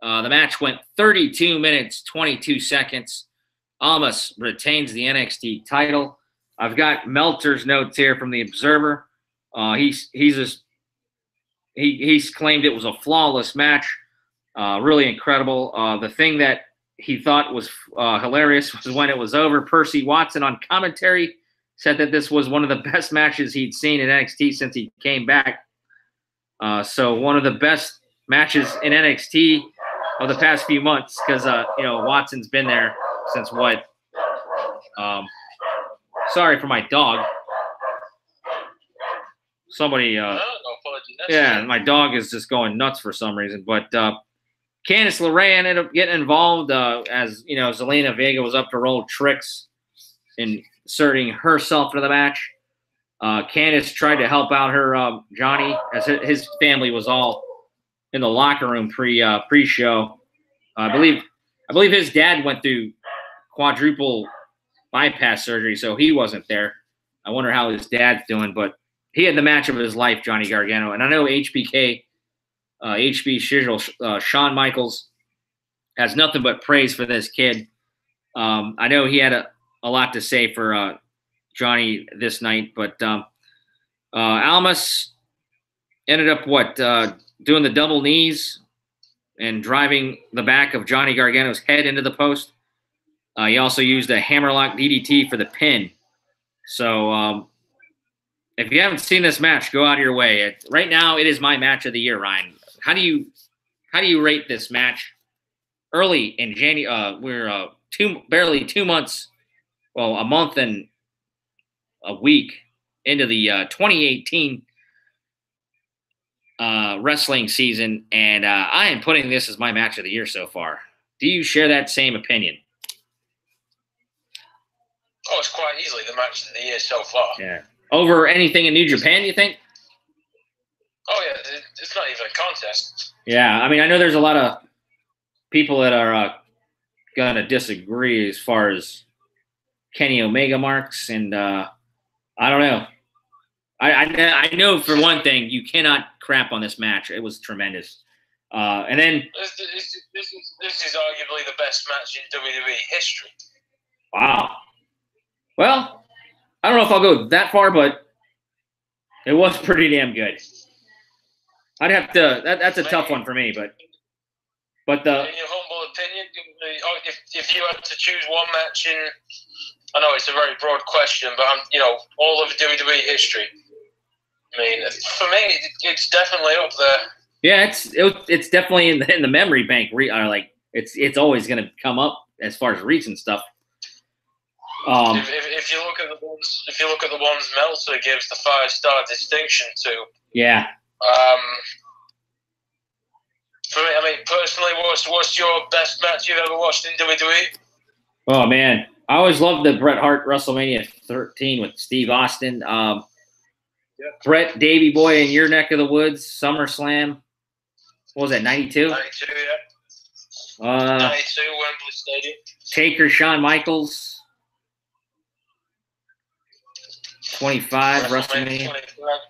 The match went 32 minutes, 22 seconds. Almas retains the NXT title. I've got Meltzer's notes here from the Observer. He's claimed it was a flawless match. Really incredible. The thing that he thought was hilarious was when it was over, Percy Watson on commentary said that this was one of the best matches he'd seen in NXT since he came back. So one of the best matches in NXT of the past few months because, you know, Watson's been there since what? Sorry for my dog. Somebody, yeah, my dog is just going nuts for some reason. But Candice LeRae ended up getting involved as, you know, Zelina Vega was up to roll tricks in inserting herself into the match. Candice tried to help out her Johnny as his family was all in the locker room pre-show. I believe his dad went through quadruple bypass surgery, so he wasn't there. I wonder how his dad's doing, but he had the match of his life, Johnny Gargano. And I know HBK, HB Shizzle, Shawn Michaels has nothing but praise for this kid. I know he had a lot to say for Johnny this night, but Almas ended up doing the double knees and driving the back of Johnny Gargano's head into the post. He also used a hammerlock DDT for the pin. So if you haven't seen this match, go out of your way. Right now, it is my match of the year, Ryan. How do you rate this match? Early in January, we're barely 2 months, well, a month and a week into the 2018 wrestling season, and I am putting this as my match of the year so far. Do you share that same opinion? Oh, it's quite easily the match of the year so far. Yeah. Over anything in New Japan, you think? Oh, yeah. It's not even a contest. Yeah. I mean, I know there's a lot of people that are going to disagree as far as Kenny Omega marks, and I don't know. I know for one thing, you cannot crap on this match. It was tremendous. And then this is arguably the best match in WWE history. Wow. Well, I don't know if I'll go that far, but it was pretty damn good. I'd have to. That's a tough one for me, but the. In your humble opinion, if you had to choose one match in, I know it's a very broad question, but all of WWE history. I mean, for me, it's definitely up there. Yeah, it's definitely in the memory bank. Like it's always going to come up as far as recent stuff. If you look at the ones Meltzer gives the 5-star distinction to. Yeah. For me, I mean, personally, what's your best match you've ever watched in WWE? Oh man, I always loved the Bret Hart WrestleMania 13 with Steve Austin. Bret, Davey Boy in your neck of the woods, SummerSlam. What was that, 92? 92, yeah. 92, Wembley Stadium. Taker, Shawn Michaels. 25, WrestleMania. 25.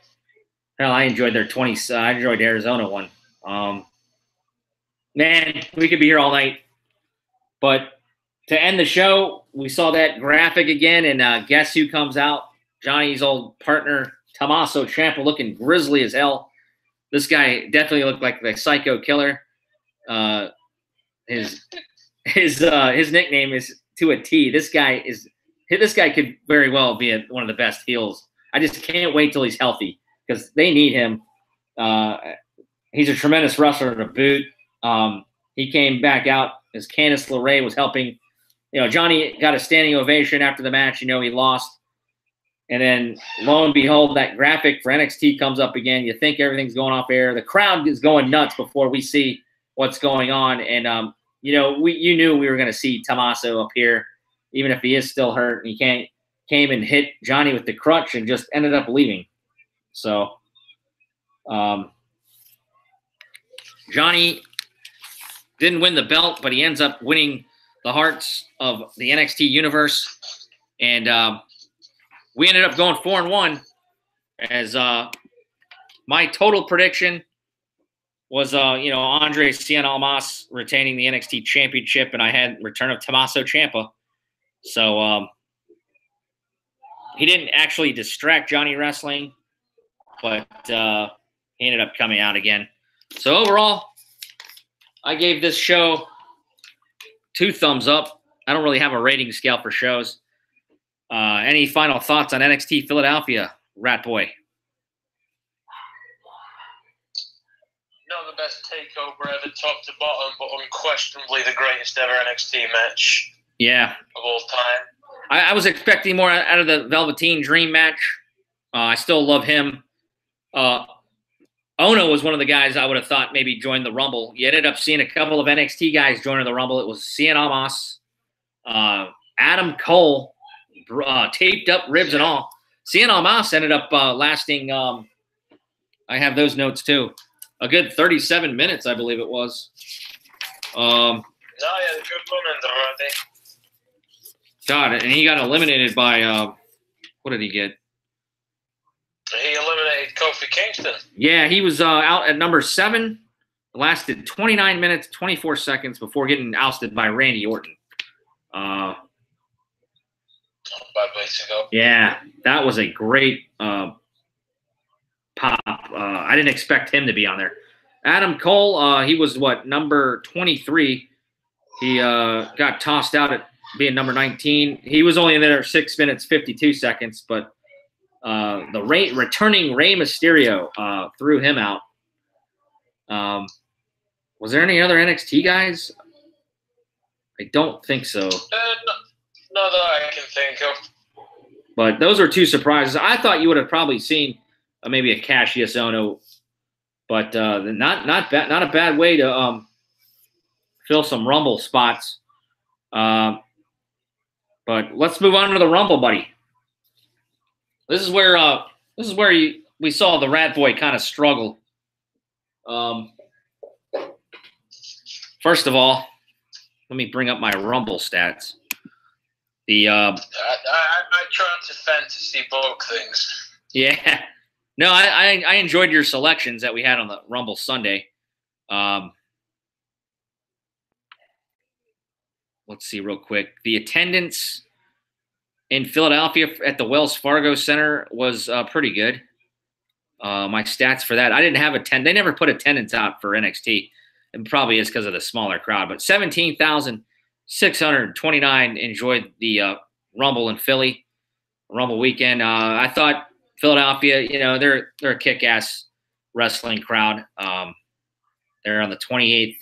Hell, I enjoyed their 20. I enjoyed the Arizona one. Man, we could be here all night. But to end the show, we saw that graphic again, and guess who comes out? Johnny's old partner, Tommaso Ciampa, looking grisly as hell. This guy definitely looked like the Psycho Killer. His nickname is to a T. This guy could very well be one of the best heels. I just can't wait till he's healthy because they need him. He's a tremendous wrestler to boot. He came back out as Candice LeRae was helping. Johnny got a standing ovation after the match. He lost. And then, lo and behold, that graphic for NXT comes up again. You think everything's going off air. The crowd is going nuts before we see what's going on. And, you knew we were going to see Tommaso up here, even if he is still hurt. And he came and hit Johnny with the crutch and just ended up leaving. So, Johnny didn't win the belt, but he ends up winning the hearts of the NXT universe. And we ended up going 4-1 as my total prediction was, Andre Cien Almas retaining the NXT championship, and I had return of Tommaso Ciampa. So he didn't actually distract Johnny Wrestling, but he ended up coming out again. So overall, I gave this show 2 thumbs up. I don't really have a rating scale for shows. Any final thoughts on NXT Philadelphia, RATBOY? Not the best takeover ever, top to bottom, but unquestionably the greatest ever NXT match. Yeah. Of all time. I was expecting more out of the Velveteen Dream match. I still love him. Ono was one of the guys I would have thought maybe joined the Rumble. You ended up seeing a couple of NXT guys joining the Rumble. It was Cien Almas, Adam Cole, taped up ribs and all. Cien Almas ended up lasting, I have those notes too, a good 37 minutes, I believe it was. No, yeah, good run in the Rowdy. God, and he got eliminated by, what did he get? He eliminated Kofi Kingston. Yeah, he was out at number 7. Lasted 29 minutes, 24 seconds before getting ousted by Randy Orton. 5 weeks ago. Yeah, that was a great pop. I didn't expect him to be on there. Adam Cole, he was, number 23. He got tossed out at being number 19. He was only in there 6 minutes, 52 seconds, but the returning Rey Mysterio threw him out. Was there any other NXT guys? I don't think so. Not that I can think of. But those are two surprises. I thought you would have probably seen maybe a Cassius Ohno, but not a bad way to fill some Rumble spots. But let's move on to the Rumble, buddy. This is where we saw the RATBOY kind of struggle. First of all, let me bring up my Rumble stats. I try to fantasy book things. Yeah. No, I enjoyed your selections that we had on the Rumble Sunday. Let's see real quick. The attendance in Philadelphia at the Wells Fargo Center was pretty good. My stats for that, I didn't have they never put attendance out for NXT. It probably is because of the smaller crowd, but 17,629 enjoyed the Rumble in Philly, Rumble weekend. I thought Philadelphia, they're a kick-ass wrestling crowd. They're on the 28th.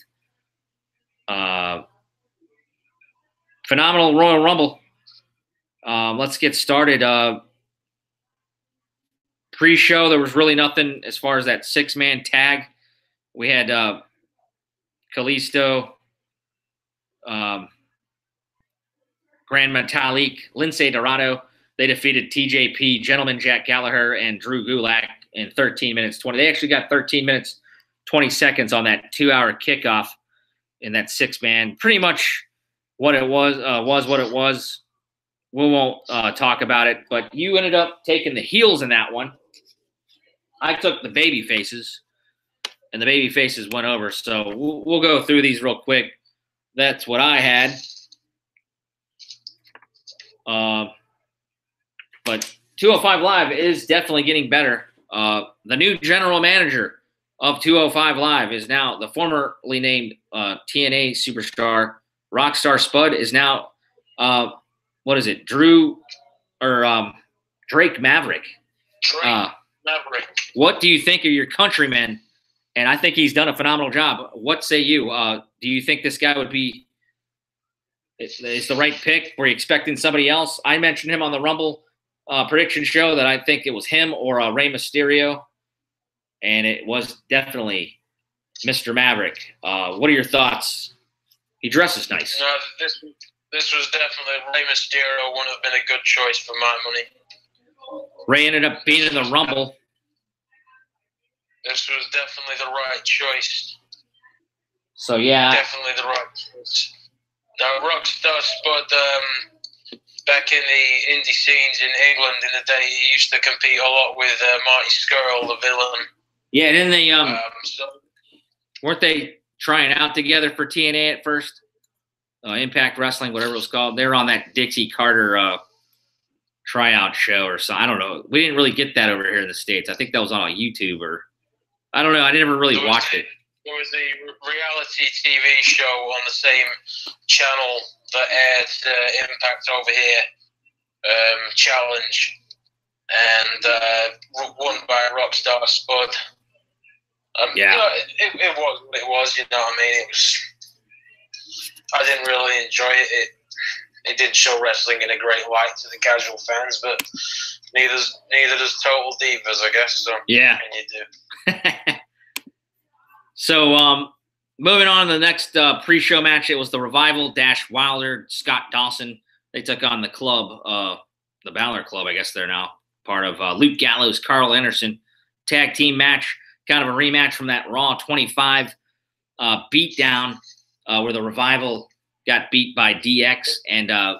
Phenomenal Royal Rumble. Let's get started. Pre-show, there was really nothing as far as that 6-man tag. We had Kalisto, Grand Metalik, Lince Dorado. They defeated TJP, Gentleman Jack Gallagher, and Drew Gulak in 13 minutes 20. They actually got 13 minutes 20 seconds on that 2-hour kickoff in that 6-man. Pretty much what it was what it was. We won't talk about it, but you ended up taking the heels in that one. I took the baby faces, and the baby faces went over. So we'll go through these real quick. That's what I had. But 205 Live is definitely getting better. The new general manager of 205 Live is now the formerly named TNA superstar Rockstar Spud is now what is it? Drake Maverick. Maverick. What do you think of your countrymen? And I think he's done a phenomenal job. What say you? Do you think this guy would be is the right pick? Were you expecting somebody else? I mentioned him on the Rumble prediction show that I think it was him or Rey Mysterio, and it was definitely Mr. Maverick. What are your thoughts? He dresses nice. No, this was definitely Rey Mysterio. Wouldn't have been a good choice for my money. Rey ended up being in the Rumble. This was definitely the right choice. So yeah, definitely the right choice. Now, Rockstar Spud, back in the indie scenes in England in the day, he used to compete a lot with Marty Scurll, the villain. Yeah, didn't they? Weren't they trying out together for TNA at first? Impact Wrestling, whatever it was called. They were on that Dixie Carter tryout show or something. I don't know. We didn't really get that over here in the States. I think that was on YouTube or I don't know. I never really watched it. There was a reality TV show on the same channel that aired Impact over here, Challenge, and won by Rockstar Spud. Yeah. It was what it was, you know what I mean? It was. I didn't really enjoy it. It didn't show wrestling in a great light to the casual fans, but neither does Total Divas, I guess. So yeah. What can you do? So moving on to the next pre-show match, it was the Revival Dash Wilder, Scott Dawson. They took on the club, the Balor Club, I guess they're now part of Luke Gallows, Carl Anderson tag team match, kind of a rematch from that Raw 25 beatdown where the Revival got beat by DX and the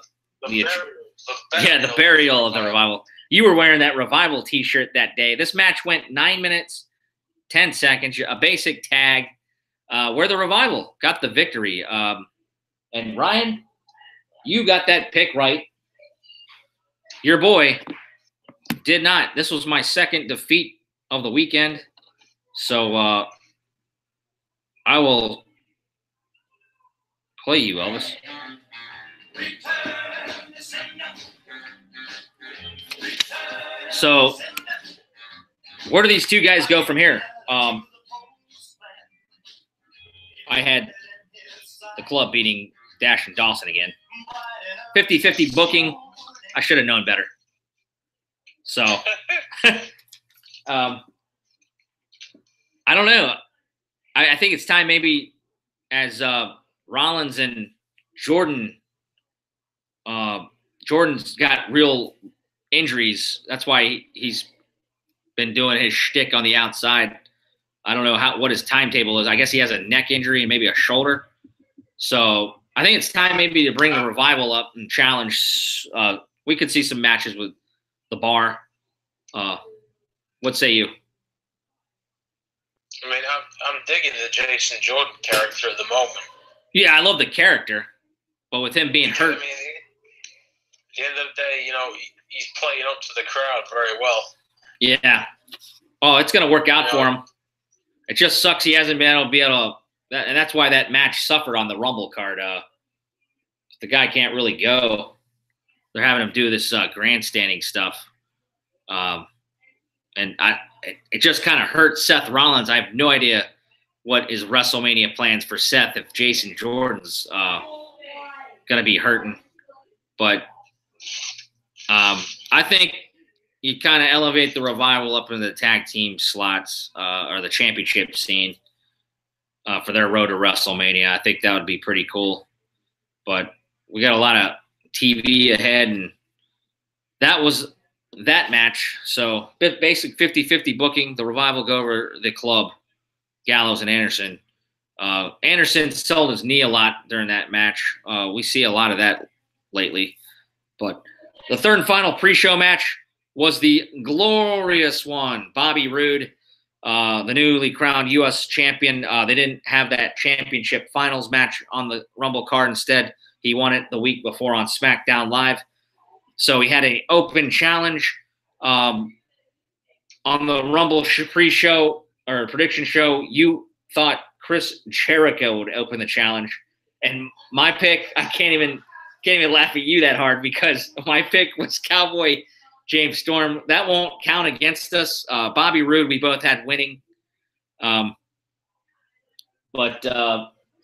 burial of the Revival. You were wearing that Revival t-shirt that day. This match went 9 minutes, 10 seconds, a basic tag where the Revival got the victory. And Ryan, you got that pick right. Your boy did not. This was my second defeat of the weekend. So I will play you, Elvis. So where do these two guys go from here? I had the club beating Dash and Dawson again. 50-50 booking. I should have known better. So, I don't know. I think it's time maybe as Rollins and Jordan. Jordan's got real injuries. That's why he's been doing his shtick on the outside. I don't know what his timetable is. I guess he has a neck injury and maybe a shoulder. So I think it's time maybe to bring the Revival up and challenge. We could see some matches with the Bar. What say you? I mean, I'm digging the Jason Jordan character at the moment. Yeah, I love the character, but with him being hurt. I mean, at the end of the day, he's playing up to the crowd very well. Yeah. Oh, it's going to work out for him. It just sucks he hasn't been able to and that's why that match suffered on the Rumble card. The guy can't really go. They're having him do this grandstanding stuff. And it just kind of hurt Seth Rollins. I have no idea what is WrestleMania plans for Seth if Jason Jordan's going to be hurting. But I think you kind of elevate the Revival up into the tag team slots or the championship scene for their road to WrestleMania. I think that would be pretty cool. But we got a lot of TV ahead, and that was that match. So basic 50-50 booking. The Revival go over the Club, Gallows and Anderson. Anderson sold his knee a lot during that match. We see a lot of that lately. But the third and final pre-show match was the glorious one. Bobby Roode, the newly crowned U.S. champion. They didn't have that championship finals match on the Rumble card. Instead, he won it the week before on SmackDown Live. So he had an open challenge on the Rumble pre-show or prediction show. You thought Chris Jericho would open the challenge, and my pick, I can't even laugh at you that hard because my pick was Cowboy James Storm. That won't count against us. Bobby Roode, we both had winning. But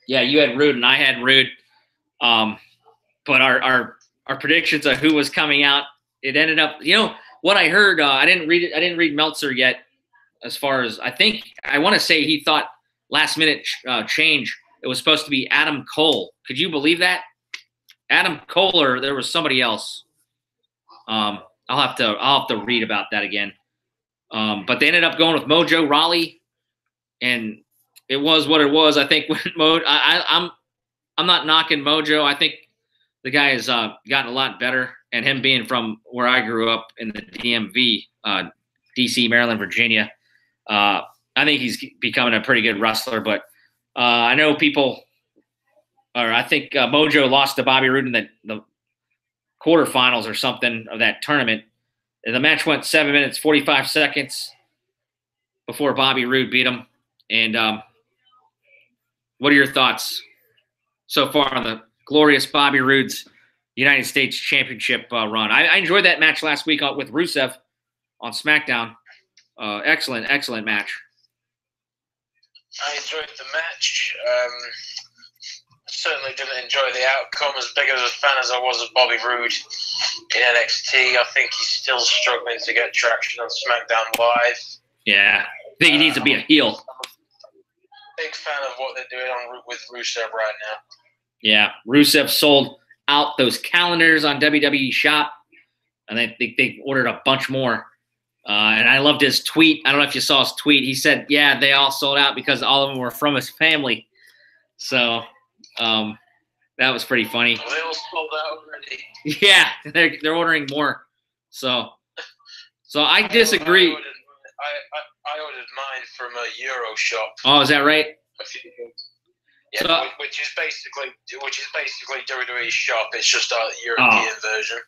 yeah, you had Roode and I had Roode. But our predictions of who was coming out, it ended up, what I heard, I didn't read it. I didn't read Meltzer yet. As far as I want to say he thought last minute change. It was supposed to be Adam Cole. Could you believe that? Adam Cole, or there was somebody else. I'll have to read about that again. But they ended up going with Mojo Rawley, and it was what it was. I think I'm not knocking Mojo. I think the guy has gotten a lot better, and him being from where I grew up in the DMV, DC, Maryland, Virginia, I think he's becoming a pretty good wrestler. But I know people, or I think Mojo lost to Bobby Roode in the quarterfinals or something of that tournament. And the match went 7 minutes, 45 seconds before Bobby Roode beat him. And what are your thoughts so far on the glorious Bobby Roode's United States Championship run? I enjoyed that match last week with Rusev on SmackDown. Excellent match. I enjoyed the match. Certainly didn't enjoy the outcome. As big of a fan as I was of Bobby Roode in NXT, I think he's still struggling to get traction on SmackDown Live. Yeah, I think he needs to be a heel. I'm a big fan of what they're doing with Rusev right now. Yeah, Rusev sold out those calendars on WWE Shop, and they ordered a bunch more. And I loved his tweet. I don't know if you saw his tweet. He said, yeah, they all sold out because all of them were from his family. So that was pretty funny. Well, they all sold out already. Yeah, they're ordering more. So I disagree. I ordered mine from a Euro shop. Oh, is that right? Yeah, so, which is basically WWE's shop. It's just a European version.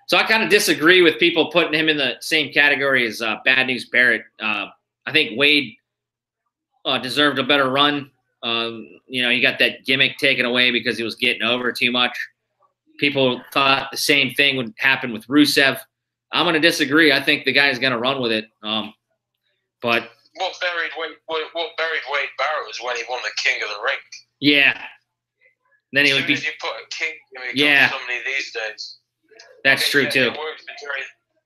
So I kind of disagree with people putting him in the same category as Bad News Barrett. I think Wade deserved a better run. He got that gimmick taken away because he was getting over too much. People thought the same thing would happen with Rusev. I'm going to disagree. I think the guy's going to run with it. But what buried Wade Barrett was when he won the King of the Ring. Yeah. Then he as would be. As you put a king gimmick on somebody these days. That's true too. It worked for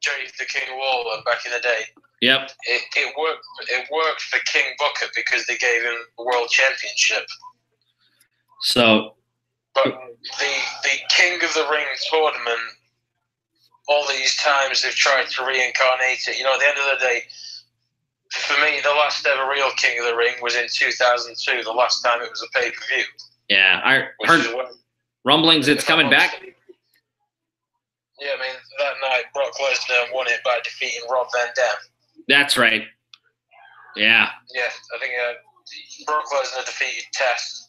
Jerry the King Lawler back in the day. Yep. It worked. It worked for King Booker because they gave him the world championship. So, but the King of the Ring tournament, all these times they've tried to reincarnate it. You know, at the end of the day, for me, the last ever real King of the Ring was in 2002. The last time it was a pay-per-view. Yeah, I heard rumblings it's coming back. Yeah, I mean, that night Brock Lesnar won it by defeating Rob Van Dam. That's right. Yeah. Yeah, I think Brock Lesnar defeated Test.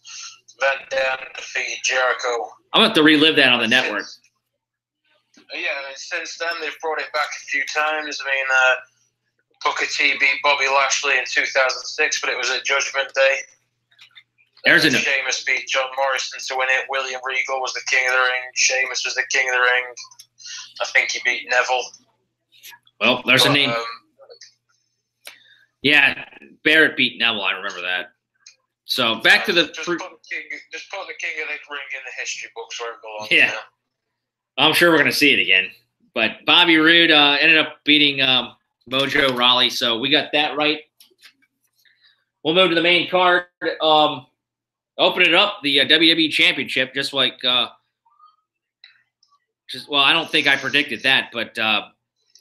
Van Dam defeated Jericho. I'm going to have to relive that on the network. Yeah, I mean, since then they've brought it back a few times. I mean, Booker T beat Bobby Lashley in 2006, but it was at Judgment Day. Sheamus beat John Morrison to win it. William Regal was the King of the Ring. Sheamus was the King of the Ring. I think he beat Neville. Well, there's a name. Yeah, Barrett beat Neville. I remember that. So back to the. Just put the King of the Ring in the history books where it belongs. Yeah. Now. I'm sure we're going to see it again. But Bobby Roode ended up beating Mojo Rawley, so we got that right. We'll move to the main card. Open it up, the WWE Championship, just like well, I don't think I predicted that, but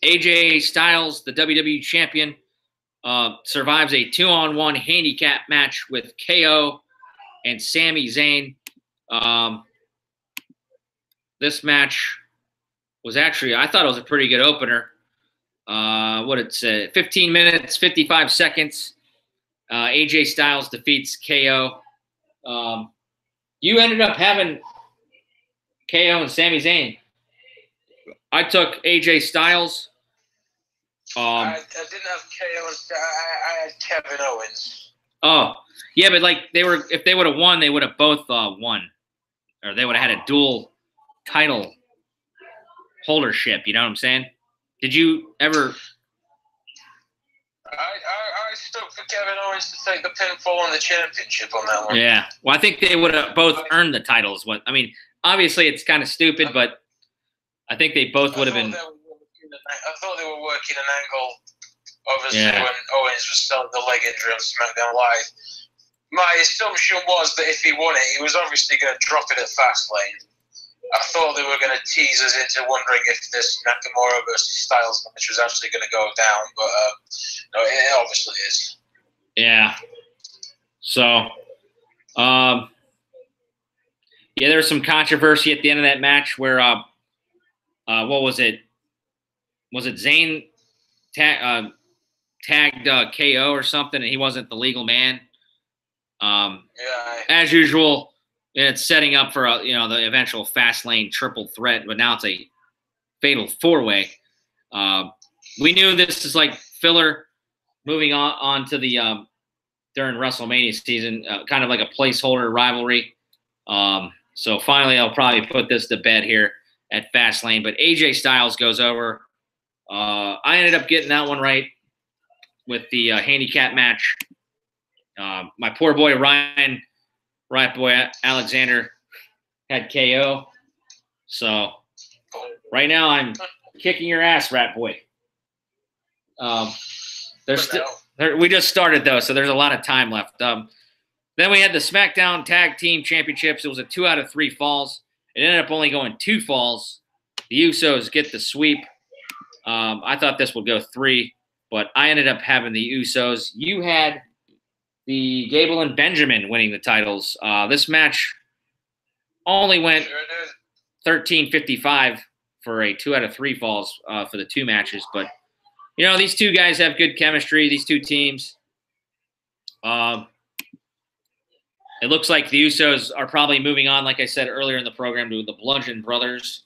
AJ Styles, the WWE Champion, survives a 2-on-1 handicap match with KO and Sami Zayn. This match was actually, I thought it was a pretty good opener. What it said, 15 minutes, 55 seconds. AJ Styles defeats KO. You ended up having KO and Sami Zayn. I took AJ Styles. I didn't have KO. I had Kevin Owens. Oh, yeah, but like if they would have won, they would have both won, or they would have had a dual title holdership. You know what I'm saying? Did you ever? I stuck for Kevin Owens to take the pinfall and the championship on that one. Yeah. Well, I think they would have both earned the titles. I mean, obviously it's kind of stupid, but I think they both would have been. I thought they were working an angle, obviously, when Owens was selling the leg injury on SmackDown Live. My assumption was that if he won it, he was obviously going to drop it at Fastlane. I thought they were going to tease us into wondering if this Nakamura versus Styles match was actually going to go down, but no, it obviously is. Yeah. So, yeah, there was some controversy at the end of that match where, what was it? Was it Zayn tagged KO or something, and he wasn't the legal man? As usual. It's setting up for the eventual Fastlane triple threat, but now it's a fatal 4-way. We knew this is like filler, moving on to the during WrestleMania season, kind of like a placeholder rivalry. So finally, I'll probably put this to bed here at Fastlane. But AJ Styles goes over. I ended up getting that one right with the handicap match. My poor boy Ryan. RATBOY Alexander had KO. So right now I'm kicking your ass, RATBOY. We just started though, so there's a lot of time left. Then we had the SmackDown Tag Team Championships. It was a 2 out of 3 falls. It ended up only going 2 falls. The Usos get the sweep. I thought this would go 3, but I ended up having the Usos. You had the Gable and Benjamin winning the titles. This match only went 13:55 for a 2 out of 3 falls for the 2 matches. But, these two guys have good chemistry, these two teams. It looks like the Usos are probably moving on, like I said earlier in the program, to the Bludgeon Brothers.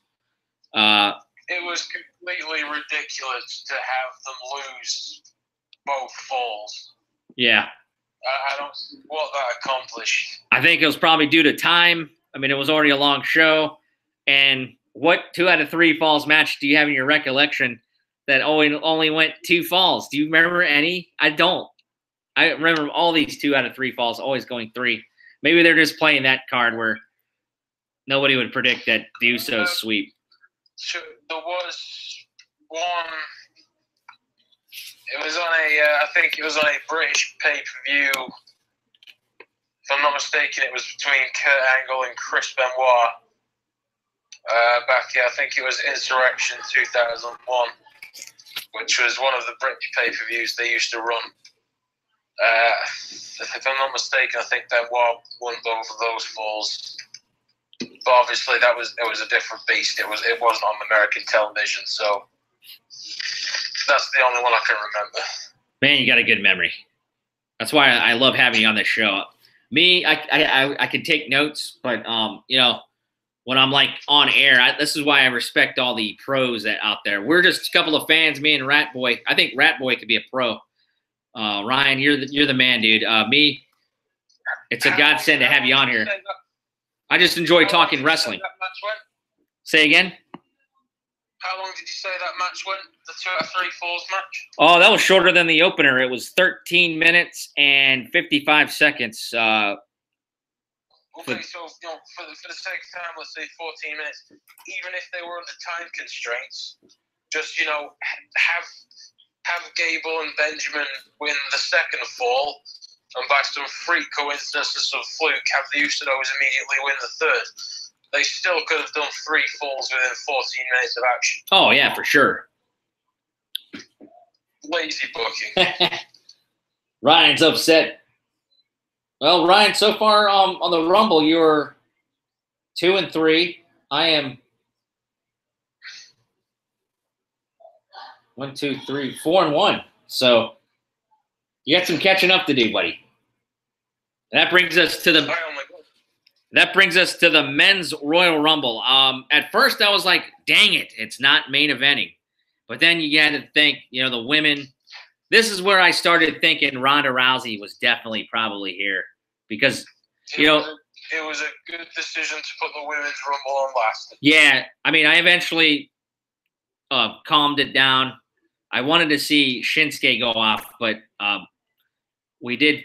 It was completely ridiculous to have them lose both falls. Yeah. I don't see what that accomplished. I think it was probably due to time. I mean, it was already a long show. And what 2 out of 3 falls match do you have in your recollection that only went 2 falls? Do you remember any? I don't. I remember all these 2 out of 3 falls always going 3. Maybe they're just playing that card where nobody would predict that the Usos sweep. There was one. It was on a, I think it was on a British pay-per-view. If I'm not mistaken, it was between Kurt Angle and Chris Benoit. I think it was Insurrection 2001, which was one of the British pay-per-views they used to run. If I'm not mistaken, I think Benoit won both of those falls. But obviously, it was a different beast. It wasn't on American television, so that's the only one I can remember. Man, you got a good memory. That's why I love having you on this show. Me, I can take notes, but you know, when I'm like on air, this is why I respect all the pros that out there. We're just a couple of fans, me and RATBOY. I think RATBOY could be a pro. Ryan, you're the man, dude. Me, it's a godsend to have you on here. I just enjoy talking wrestling. Say again? How long did you say that match went? The 2 out of 3 falls match? Oh, that was shorter than the opener. It was 13 minutes and 55 seconds. Okay, so you know, for the sake of time, let's say 14 minutes. Even if they were under time constraints, just have Gable and Benjamin win the second fall, and by some freak coincidence or some fluke, have the Usos immediately win the third. They still could have done 3 falls within 14 minutes of action. Oh, yeah, for sure. Lazy booking. Ryan's upset. Well, Ryan, so far on the Rumble, you're 2-3. I am 4-1. So you got some catching up to do, buddy. That brings us to the men's Royal Rumble. At first, I was like, dang it, it's not main eventing. But then you got to think, you know, the women. This is where I started thinking Ronda Rousey was definitely probably here because, you know. It was a good decision to put the women's Rumble on last. Yeah, I mean, I eventually calmed it down. I wanted to see Shinsuke go off, but we did.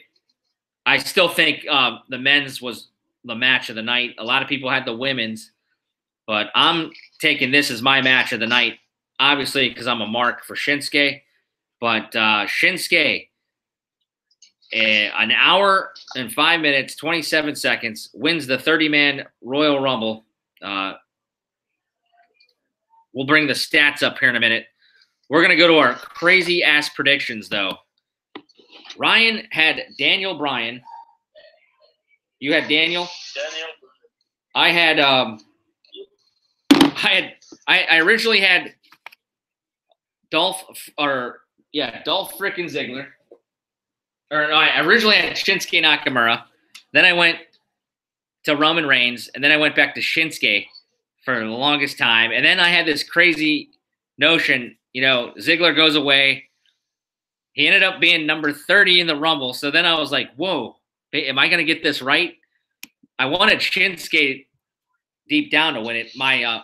I still think the men's was the match of the night. A lot of people had the women's, but I'm taking this as my match of the night, obviously because I'm a mark for Shinsuke. But Shinsuke, an hour and 5 minutes, 27 seconds, wins the 30-man Royal Rumble. We'll bring the stats up here in a minute. We're going to go to our crazy-ass predictions, though. Ryan had Daniel Bryan. You had Daniel? I had I originally had Dolph frickin' Ziggler. Or no, I originally had Shinsuke Nakamura. Then I went to Roman Reigns, and then I went back to Shinsuke for the longest time. And then I had this crazy notion, you know, Ziggler goes away. He ended up being number 30 in the Rumble. So then I was like, whoa, am I going to get this right? I wanted Shinsuke deep down to win it. My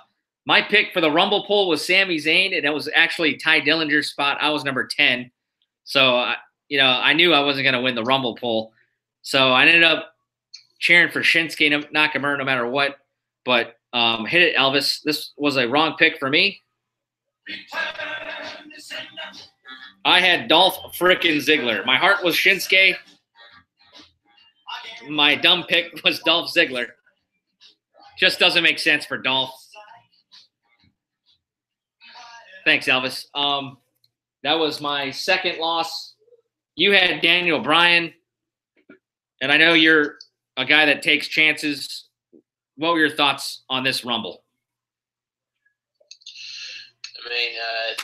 pick for the Rumble poll was Sami Zayn, and it was actually Ty Dillinger's spot. I was number 10. So, you know, I knew I wasn't going to win the Rumble poll. So I ended up cheering for Shinsuke Nakamura no matter what. But hit it, Elvis. This was a wrong pick for me. I had Dolph frickin' Ziggler. My heart was Shinsuke. My dumb pick was Dolph Ziggler. Just doesn't make sense for Dolph. Thanks, Elvis. That was my second loss. You had Daniel Bryan, and I know you're a guy that takes chances. What were your thoughts on this Rumble? I mean, I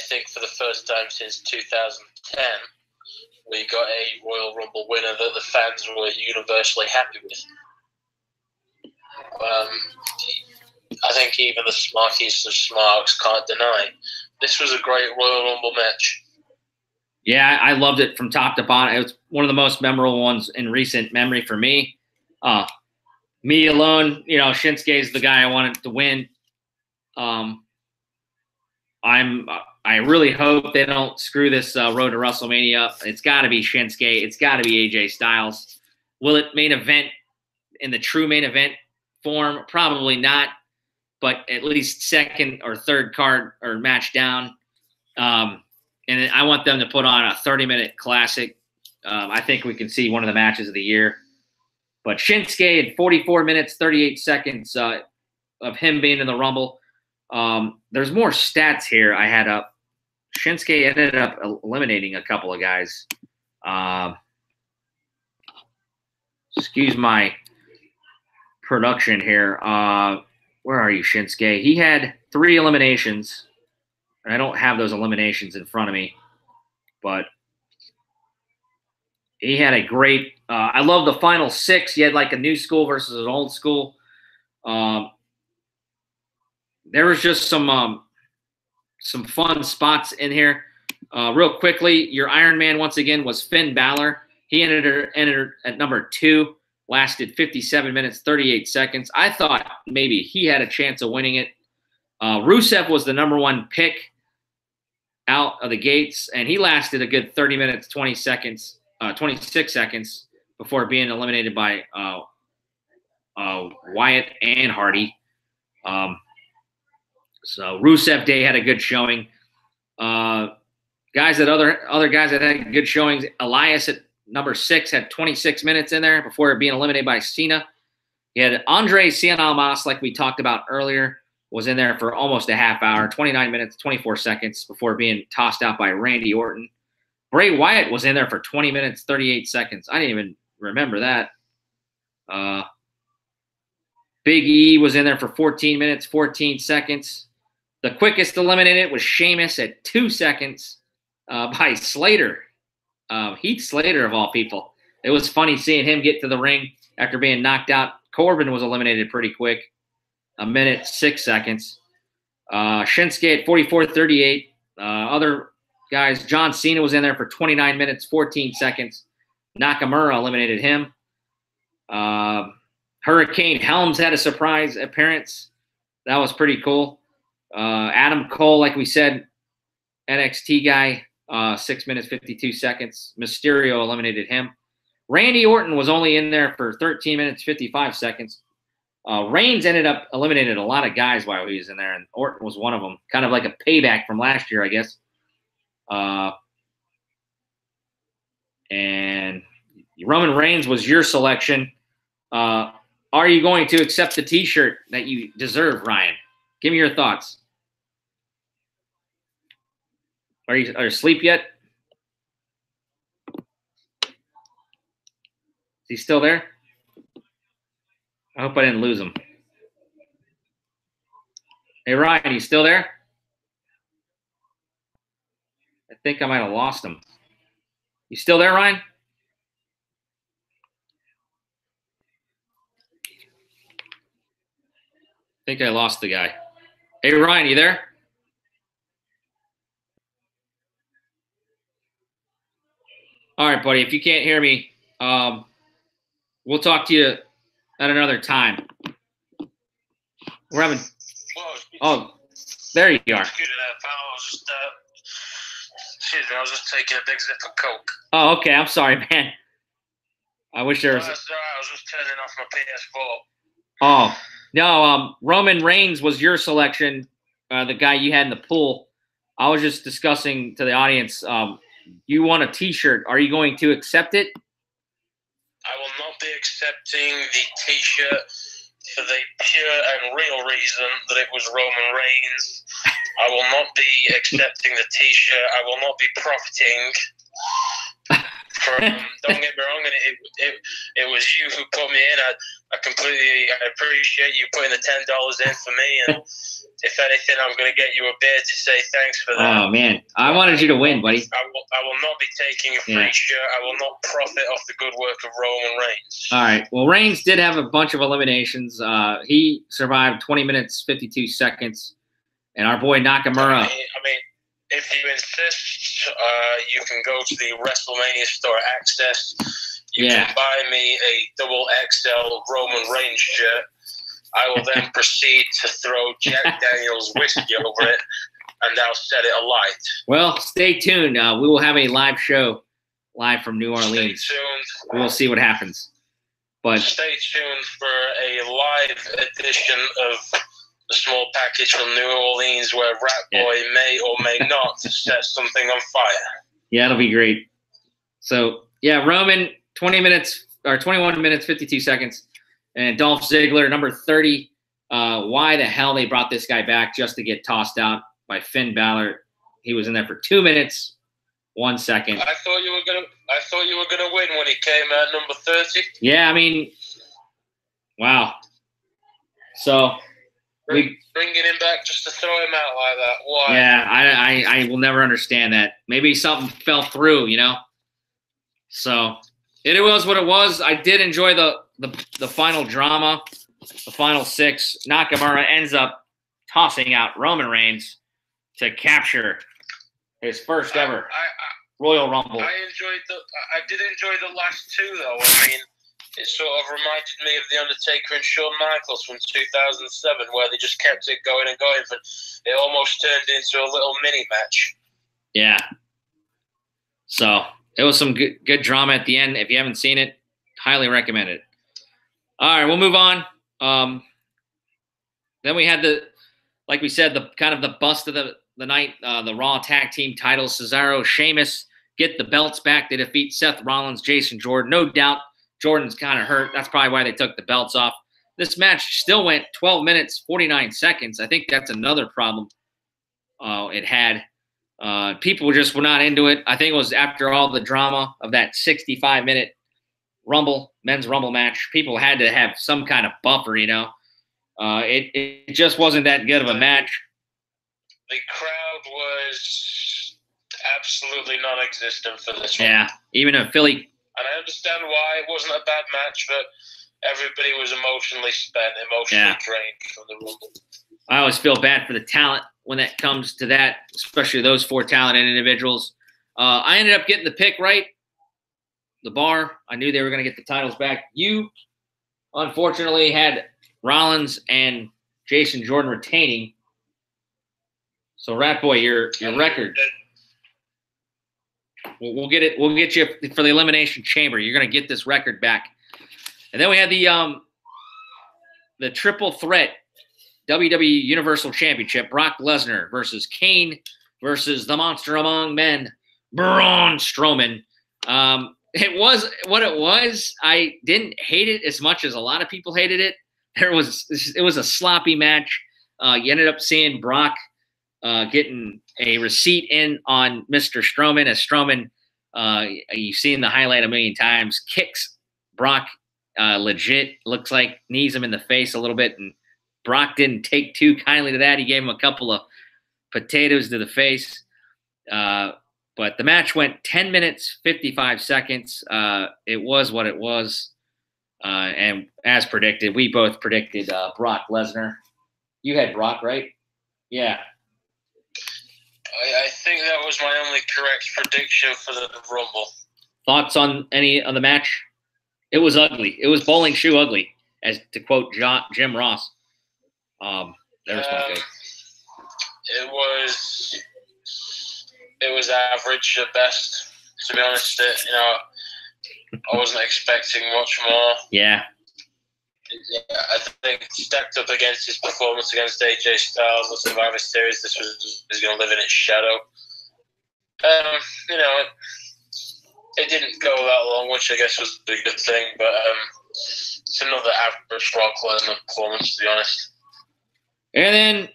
think for the first time since 2010, we got a Royal Rumble winner that the fans were universally happy with. I think even the smarties of smarks can't deny this was a great Royal Rumble match. Yeah, I loved it from top to bottom. It was one of the most memorable ones in recent memory for me. Me alone, you know, Shinsuke is the guy I wanted to win. I really hope they don't screw this road to WrestleMania up. It's got to be Shinsuke. It's got to be AJ Styles. Will it main event in the true main event form? Probably not. but at least second or third card or match down. And I want them to put on a 30-minute classic. I think we can see one of the matches of the year. But Shinsuke in 44 minutes, 38 seconds of him being in the Rumble. There's more stats here I had up. Shinsuke ended up eliminating a couple of guys. Excuse my production here. Where are you, Shinsuke? He had 3 eliminations. And I don't have those eliminations in front of me. But he had a great I love the final 6. He had like a new school versus an old school. There was just some fun spots in here. Real quickly, your Iron Man once again was Finn Balor. He entered at number 2, lasted 57 minutes, 38 seconds. I thought maybe he had a chance of winning it. Rusev was the number 1 pick out of the gates, and he lasted a good 30 minutes, 26 seconds before being eliminated by Wyatt and Hardy. So Rusev Day had a good showing. Other guys that had good showings. Elias at number 6 had 26 minutes in there before being eliminated by Cena. He had Andre Cien Almas, like we talked about earlier, was in there for almost a half hour, 29 minutes, 24 seconds before being tossed out by Randy Orton. Bray Wyatt was in there for 20 minutes, 38 seconds. I didn't even remember that. Big E was in there for 14 minutes, 14 seconds. The quickest eliminated was Sheamus at 2 seconds by Slater. Heath Slater, of all people. It was funny seeing him get to the ring after being knocked out. Corbin was eliminated pretty quick. 1 minute, 6 seconds. Shinsuke at 44:38. Other guys, John Cena was in there for 29 minutes, 14 seconds. Nakamura eliminated him. Hurricane Helms had a surprise appearance. That was pretty cool. Adam Cole, like we said, NXT guy, 6 minutes, 52 seconds. Mysterio eliminated him. Randy Orton was only in there for 13 minutes, 55 seconds. Reigns ended up eliminated a lot of guys while he was in there, and Orton was one of them. Kind of like a payback from last year, I guess. And Roman Reigns was your selection. Are you going to accept the T-shirt that you deserve, Ryan? Give me your thoughts. Are you asleep yet? Is he still there? I hope I didn't lose him. Hey, Ryan, you still there? I think I might have lost him. You still there, Ryan? I think I lost the guy. Hey, Ryan, you there? All right, buddy. If you can't hear me, we'll talk to you at another time. We're having. Oh, there you are. Excuse me, I was just taking a big sip of Coke. Oh, okay. I'm sorry, man. I wish there was. I was just turning off my PS4. Oh no, Roman Reigns was your selection, the guy you had in the pool. I was just discussing to the audience. You want a T-shirt. Are you going to accept it? I will not be accepting the T-shirt for the pure and real reason that it was Roman Reigns. I will not be accepting the T-shirt. I will not be profiting from. Don't get me wrong, and it was you who put me in. I appreciate you putting the $10 in for me, and if anything, I'm going to get you a beer to say thanks for that. Oh man, I wanted you to win, buddy. I will not be taking a free shirt. I will not profit off the good work of Roman Reigns. All right. Well, Reigns did have a bunch of eliminations. He survived 20 minutes, 52 seconds. And our boy Nakamura. I mean, if you insist, you can go to the WrestleMania store access. You can buy me a double XL Roman Reigns shirt. I will then proceed to throw Jack Daniels whiskey over it, and I'll set it alight. Well, stay tuned. We will have a live show live from New Orleans. Stay tuned. We will see what happens. But stay tuned for a live edition of the small package from New Orleans where RATBOY may or may not set something on fire. Yeah, it'll be great. So, yeah, Roman, 20 minutes or 21 minutes, 52 seconds. And Dolph Ziggler, number 30. Why the hell they brought this guy back just to get tossed out by Finn Balor? He was in there for 2 minutes, 1 second. I thought you were gonna win when he came at number 30. Yeah, I mean, wow. So bringing him back just to throw him out like that. Why? Yeah, I will never understand that. Maybe something fell through, you know. So it was what it was. I did enjoy the final drama, the final 6. Nakamura ends up tossing out Roman Reigns to capture his first ever Royal Rumble. I did enjoy the last 2 though. I mean, it sort of reminded me of The Undertaker and Shawn Michaels from 2007, where they just kept it going and going, but it almost turned into a little mini match. Yeah. So it was some good drama at the end. If you haven't seen it, highly recommend it. All right, we'll move on. Then we had like we said, the kind of the bust of the night, the Raw Tag Team titles. Cesaro, Sheamus get the belts back. They defeat Seth Rollins, Jason Jordan. No doubt Jordan's kind of hurt. That's probably why they took the belts off. This match still went 12 minutes, 49 seconds. I think that's another problem it had. People just were not into it. I think it was after all the drama of that 65-minute men's Rumble match. People had to have some kind of buffer, you know. It just wasn't that good of a match. The crowd was absolutely non-existent for this one. Yeah, even in Philly. And I understand why it wasn't a bad match, but everybody was emotionally spent, emotionally drained from the Rumble. I always feel bad for the talent when it comes to that, especially those 4 talented individuals. I ended up getting the pick right. The Bar, I knew they were going to get the titles back. You, unfortunately, had Rollins and Jason Jordan retaining. So, RATBOY, your record. We'll get it. We'll get you for the Elimination Chamber. You're going to get this record back. And then we had the triple threat WWE Universal Championship: Brock Lesnar versus Kane versus the Monster Among Men, Braun Strowman. It was what it was. I didn't hate it as much as a lot of people hated it. It was a sloppy match. You ended up seeing Brock getting a receipt in on Mr. Strowman, as Strowman, you've seen the highlight a million times, kicks Brock legit, looks like knees him in the face a little bit, and Brock didn't take too kindly to that. He gave him a couple of potatoes to the face. But the match went 10 minutes, 55 seconds. It was what it was. And as predicted, we both predicted Brock Lesnar. You had Brock, right? Yeah. I think that was my only correct prediction for the Rumble. Thoughts on any of the match? It was ugly. It was bowling shoe ugly, as to quote Jim Ross. There's my take. It was average at best, to be honest. I wasn't expecting much more. Yeah. I think stacked up against his performance against AJ Styles, the Survivor Series, this was going to live in its shadow. It didn't go that long, which I guess was a good thing, but it's another average Brock Lesnar performance, to be honest. And then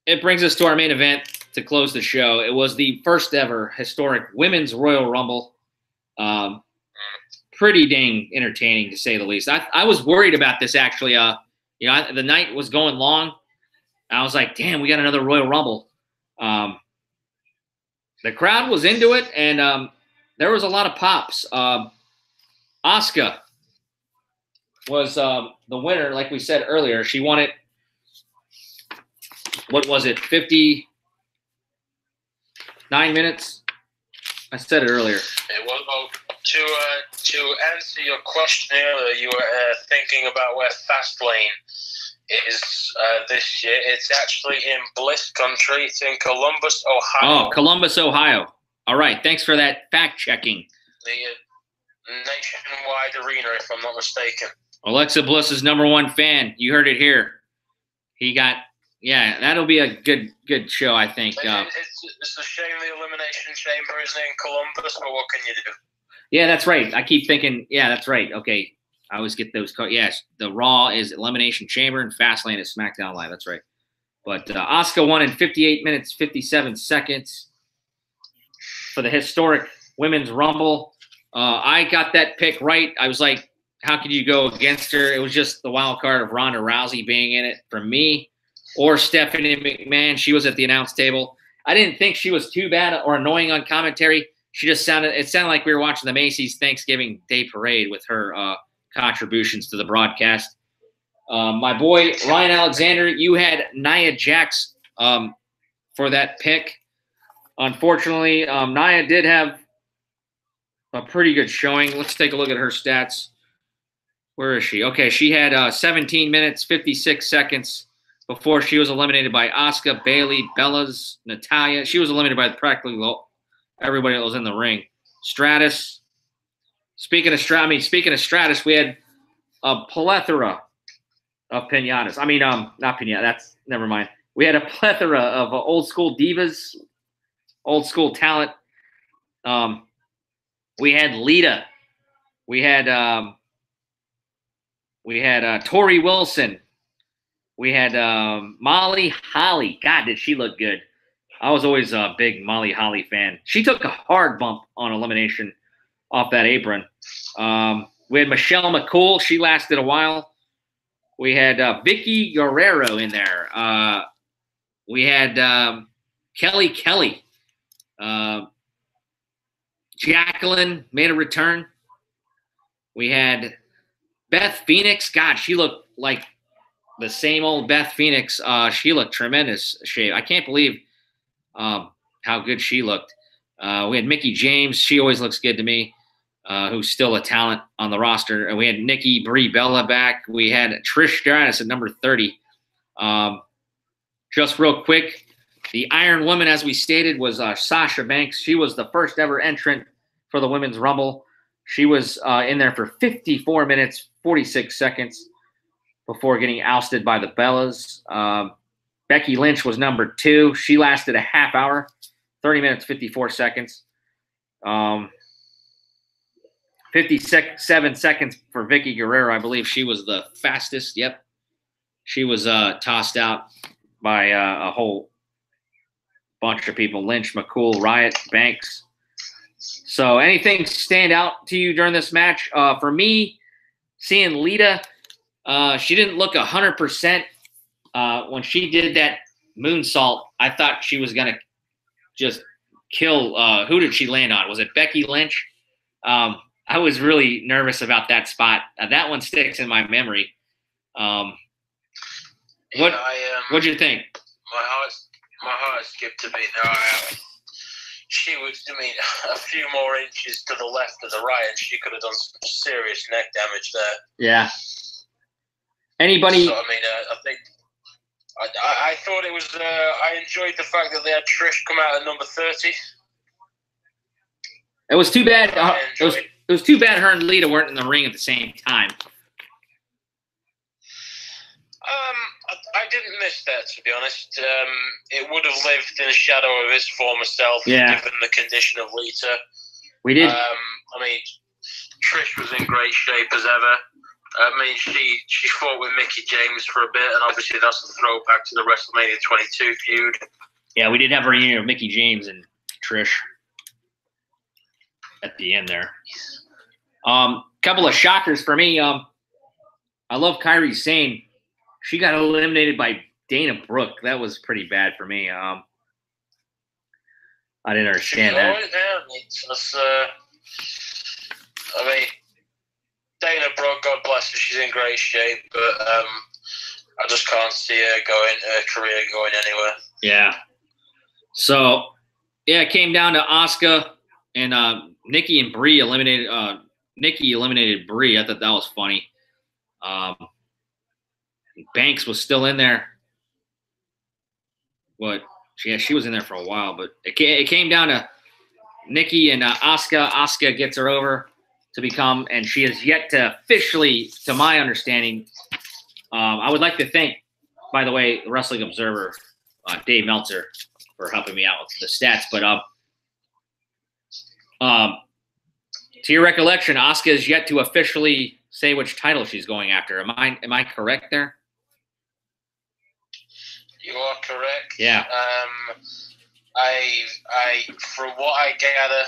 it brings us to our main event to close the show. It was the first ever historic Women's Royal Rumble. Pretty dang entertaining, to say the least. I was worried about this, actually. The night was going long. I was like, damn, we got another Royal Rumble. The crowd was into it, and there was a lot of pops. Asuka was the winner, like we said earlier. She won it, what was it, 59 minutes? I said it earlier. It was to answer your question earlier. You were thinking about where Fastlane is this year. It's actually in Bliss Country. It's in Columbus, Ohio. Oh, Columbus, Ohio. All right. Thanks for that fact checking. The nationwide arena, if I'm not mistaken. Alexa Bliss's #1 fan. You heard it here. He got Yeah, that'll be a good show, I think. It's a shame the Elimination Chamber isn't in Columbus, but what can you do? Yeah, that's right. I keep thinking, yeah, that's right. Okay, I always get those. Yes, the Raw is Elimination Chamber and Fastlane is SmackDown Live. That's right. But Asuka won in 58 minutes, 57 seconds for the historic Women's Rumble. I got that pick right. I was like, how could you go against her? It was just the wild card of Ronda Rousey being in it for me, or Stephanie McMahon. She was at the announce table. I didn't think she was too bad or annoying on commentary. She just it sounded like we were watching the Macy's Thanksgiving Day Parade with her contributions to the broadcast. My boy, Ryan Alexander, you had Nia Jax for that pick. Unfortunately, Nia did have a pretty good showing. Let's take a look at her stats. Where is she? Okay, she had 17 minutes, 56 seconds before she was eliminated by Asuka, Bayley, Bellas, Natalya. She was eliminated by practically everybody that was in the ring. Stratus. Speaking of Stratus, we had a plethora of pinatas. I mean, not pinata. That's never mind. We had a plethora of old school divas, old school talent. We had Lita. We had Tori Wilson. We had Molly Holly. God, did she look good. I was always a big Molly Holly fan. She took a hard bump on elimination off that apron. We had Michelle McCool. She lasted a while. We had Vicky Guerrero in there. We had Kelly. Jacqueline made a return. We had Beth Phoenix. God, she looked like the same old Beth Phoenix. She looked tremendous shape. I can't believe how good she looked. We had Mickie James. She always looks good to me, who's still a talent on the roster. And we had Nikki Brie Bella back. We had Trish Stratus at number 30. Just real quick, the Iron Woman, as we stated, was Sasha Banks. She was the first ever entrant for the Women's Rumble. She was in there for 54 minutes, 46 seconds before getting ousted by the Bellas. Becky Lynch was number 2. She lasted a half hour, 30 minutes, 54 seconds. 57 seconds for Vicky Guerrero. I believe she was the fastest. Yep. She was tossed out by a whole bunch of people. Lynch, McCool, Riot, Banks. So anything stand out to you during this match? For me, seeing Lita, she didn't look 100%. When she did that moonsault, I thought she was going to just kill. Who did she land on? Was it Becky Lynch? I was really nervous about that spot. That one sticks in my memory. What'd you think? My heart skipped a bit there. She was, a few more inches to the left of the right, and she could have done some serious neck damage there. Yeah. Anybody? So, I think I thought it was. I enjoyed the fact that they had Trish come out at number 30. It was too bad. It was too bad her and Lita weren't in the ring at the same time. I didn't miss that, to be honest. It would have lived in the shadow of his former self, given the condition of Lita. We did. Trish was in great shape as ever. She fought with Mickie James for a bit, and obviously that's a throwback to the WrestleMania 22 feud. Yeah, we did have a reunion of Mickie James and Trish at the end there. Couple of shockers for me. I love Kairi Sane. She got eliminated by Dana Brooke. That was pretty bad for me. I didn't understand that. Dana Brooke, God bless her, she's in great shape, but I just can't see her career going anywhere. Yeah. So, it came down to Asuka and Nikki and Brie eliminated. Nikki eliminated Brie. I thought that was funny. Banks was still in there. But yeah, she was in there for a while. But it came down to Nikki and Asuka. Asuka gets her over to become, and she has yet to officially, to my understanding, I would like to thank by the way, Wrestling Observer, Dave Meltzer, for helping me out with the stats. But to your recollection, Asuka is yet to officially say which title she's going after. Am I correct there? You are correct. Yeah. I from what I gather,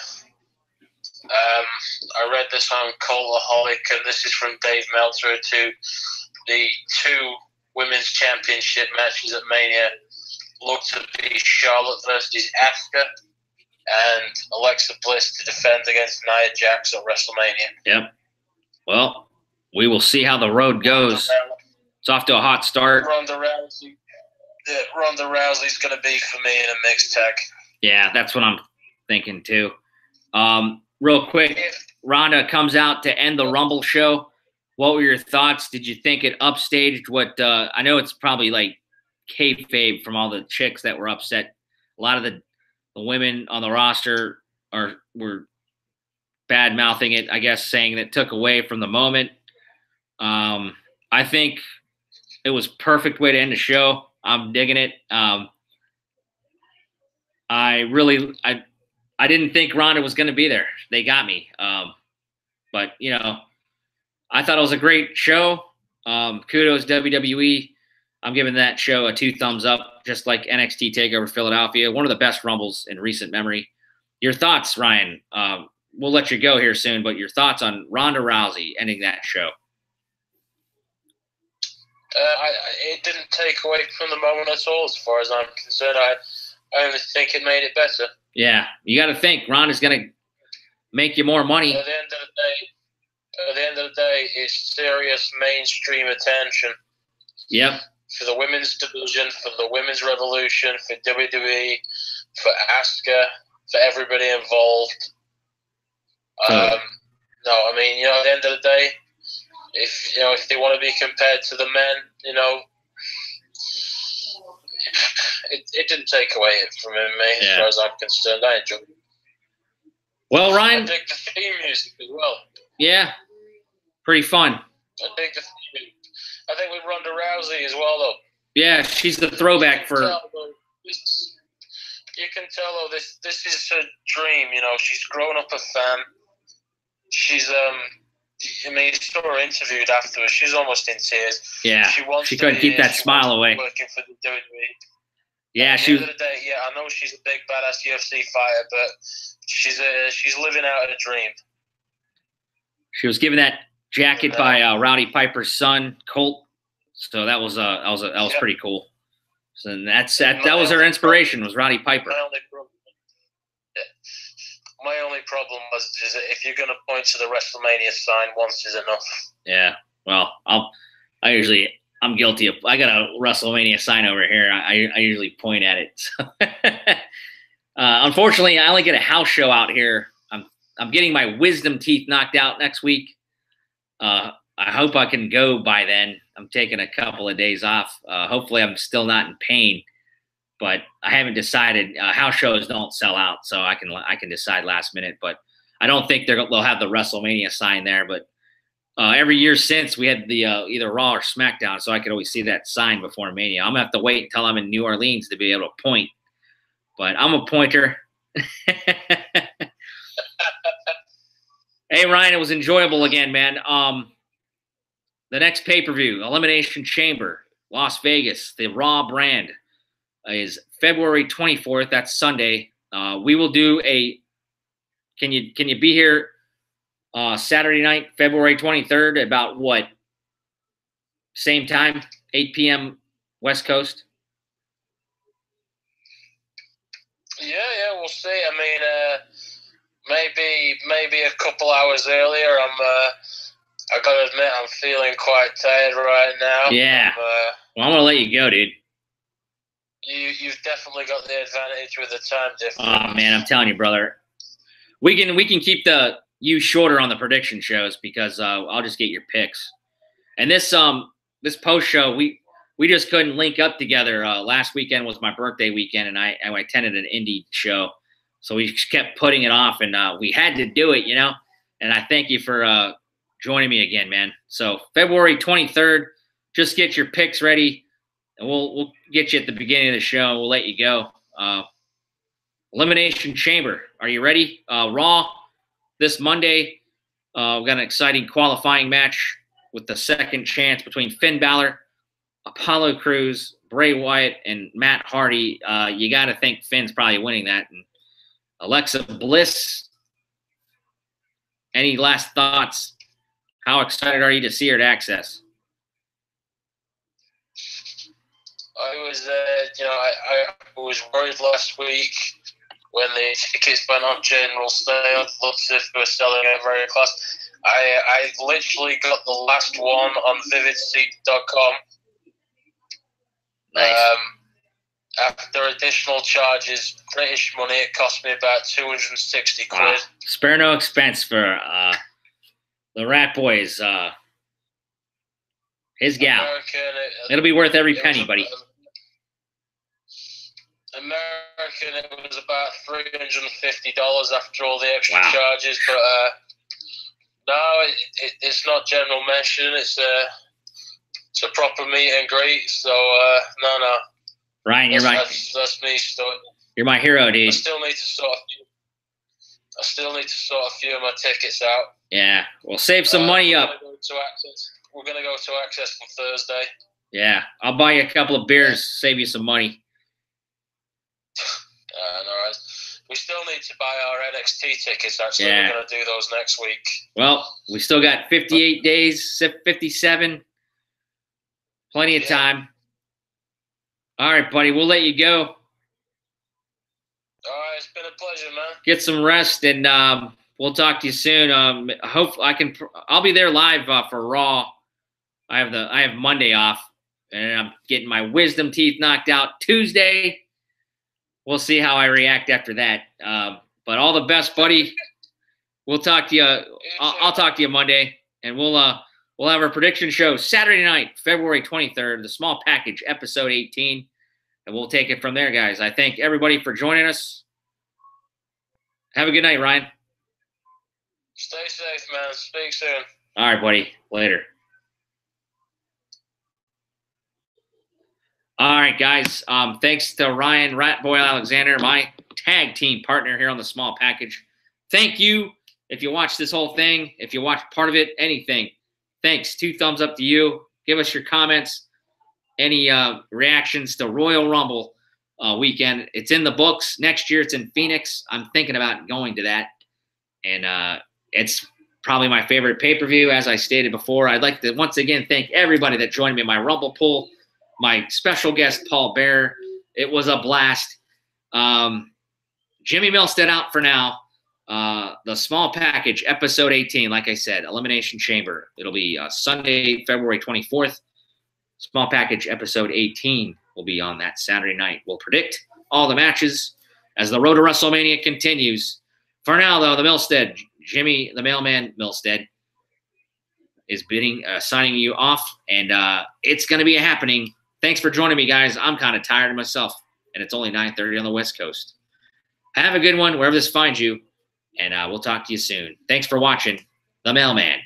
I read this on Cultaholic, and this is from Dave Meltzer too. The 2 women's championship matches at Mania look to be Charlotte versus Asuka and Alexa Bliss to defend against Nia Jax at WrestleMania. Yep. Well, we will see how the road goes. It's off to a hot start. Ronda Rousey's going to be for me in a mixed tag. Yeah, that's what I'm thinking too. Real quick, Ronda comes out to end the Rumble show. What were your thoughts? Did you think it upstaged what I know it's probably like kayfabe from all the chicks that were upset. A lot of the women on the roster were bad-mouthing it, I guess, saying that it took away from the moment. I think it was perfect way to end the show. I'm digging it. I didn't think Ronda was going to be there. They got me. But, you know, I thought it was a great show. Kudos WWE. I'm giving that show a 2 thumbs up, just like NXT TakeOver Philadelphia. One of the best Rumbles in recent memory. Your thoughts, Ryan? We'll let you go here soon, but your thoughts on Ronda Rousey ending that show? It didn't take away from the moment at all, as far as I'm concerned. I only think it made it better. Yeah, you got to think Ronda's going to make you more money. At the end of the day, it's serious mainstream attention. Yep. For the women's division, for the women's revolution, for WWE, for Asuka, for everybody involved. No, I mean, at the end of the day, if they want to be compared to the men, it didn't take away from me, as far as I'm concerned. I enjoyed it. Well, Ryan, I dig the theme music as well. Yeah, pretty fun. I dig the theme music. I think with Ronda Rousey as well, though. Yeah, she's the throwback for. You can tell, though, this is her dream. She's grown up a fan. She's you saw her interviewed afterwards. She's almost in tears. Yeah, she couldn't keep that smile away. Working for the WWE. Yeah, at the end of the day, I know she's a big badass UFC fighter, but she's living out a dream. She was given that jacket by Rowdy Piper's son, Colt. So that was pretty cool. So that was her inspiration, was Rowdy Piper. My only problem is that if you're going to point to the WrestleMania sign, once is enough. Yeah. Well, I'm guilty of. I got a WrestleMania sign over here. I usually point at it. So. Unfortunately, I only get a house show out here. I'm getting my wisdom teeth knocked out next week. I hope I can go by then. I'm taking a couple of days off. Hopefully, I'm still not in pain. But I haven't decided. House shows don't sell out, so I can decide last minute. But I don't think they'll have the WrestleMania sign there. But every year since, we had the either Raw or SmackDown, so I could always see that sign before Mania. I'm gonna have to wait until I'm in New Orleans to be able to point. But I'm a pointer. Hey Ryan, it was enjoyable again, man. The next pay-per-view, Elimination Chamber, Las Vegas, the Raw brand, is February 24th. That's Sunday. We will do a. Can you be here Saturday night, February 23rd, about what? Same time, 8 p.m. West Coast. Yeah, we'll see. I mean, maybe a couple hours earlier. I gotta admit, I'm feeling quite tired right now. Yeah. Well, I'm gonna let you go, dude. You've definitely got the advantage with the time difference. Oh man, I'm telling you, brother. We can keep you shorter on the prediction shows because I'll just get your picks. And this post show, we just couldn't link up together. Last weekend was my birthday weekend, and I attended an indie show, so we just kept putting it off, and we had to do it, And I thank you for joining me again, man. So February 23rd, just get your picks ready. and we'll get you at the beginning of the show. We'll let you go. Elimination Chamber. Are you ready? Raw this Monday. We've got an exciting qualifying match with the second chance between Finn Balor, Apollo Crews, Bray Wyatt, and Matt Hardy. You got to think Finn's probably winning that. And Alexa Bliss. Any last thoughts? How excited are you to see her at Access? I was, I was worried last week when the tickets went on general sale. It looks as if they were selling it very fast. I literally got the last one on vividseat.com. Nice. After additional charges, British money, it cost me about 260 quid. Wow. Spare no expense for the RATBOY's his gal. It'll be worth every penny, buddy. American, it was about $350 after all the extra charges, but no, it's not general mention. It's a proper meet and greet. So no. Ryan, that's me. You're my hero, dude. I still need to sort a few of my tickets out. Yeah, we'll save some money up. We're gonna go to Access on Thursday. Yeah, I'll buy you a couple of beers, save you some money. No worries. We still need to buy our NXT tickets. Actually, yeah. We're gonna do those next week. Well, we still got 58 days, 57. Plenty of time. All right, buddy. We'll let you go. All right, it's been a pleasure, man. Get some rest, and we'll talk to you soon. I'll be there live for Raw. I have Monday off, and I'm getting my wisdom teeth knocked out Tuesday. We'll see how I react after that. But all the best, buddy. We'll talk to you. I'll talk to you Monday, and we'll have our prediction show Saturday night, February 23rd, the Small Package, episode 18, and we'll take it from there, guys. I thank everybody for joining us. Have a good night, Ryan. Stay safe, man. Speak soon. All right, buddy. Later. All right, guys. Thanks to Ryan RATBOY Alexander, my tag team partner here on the Small Package. Thank you. If you watch this whole thing, if you watch part of it, anything, thanks. 2 thumbs up to you. Give us your comments. Any reactions to Royal Rumble weekend. It's in the books. Next year, it's in Phoenix. I'm thinking about going to that. And it's probably my favorite pay-per-view, as I stated before. I'd like to once again thank everybody that joined me in my Rumble pool. My special guest, Paul Bearer. It was a blast. Jimmy Milstead out for now. The Small Package, episode 18, like I said, Elimination Chamber. It'll be Sunday, February 24th. Small Package, episode 18 will be on that Saturday night. We'll predict all the matches as the road to WrestleMania continues. For now, though, the Milstead, Jimmy, the mailman Milstead, is signing you off, and it's going to be happening. Thanks for joining me, guys. I'm kind of tired of myself, and it's only 9:30 on the West Coast. Have a good one wherever this finds you, and we'll talk to you soon. Thanks for watching The Mailman.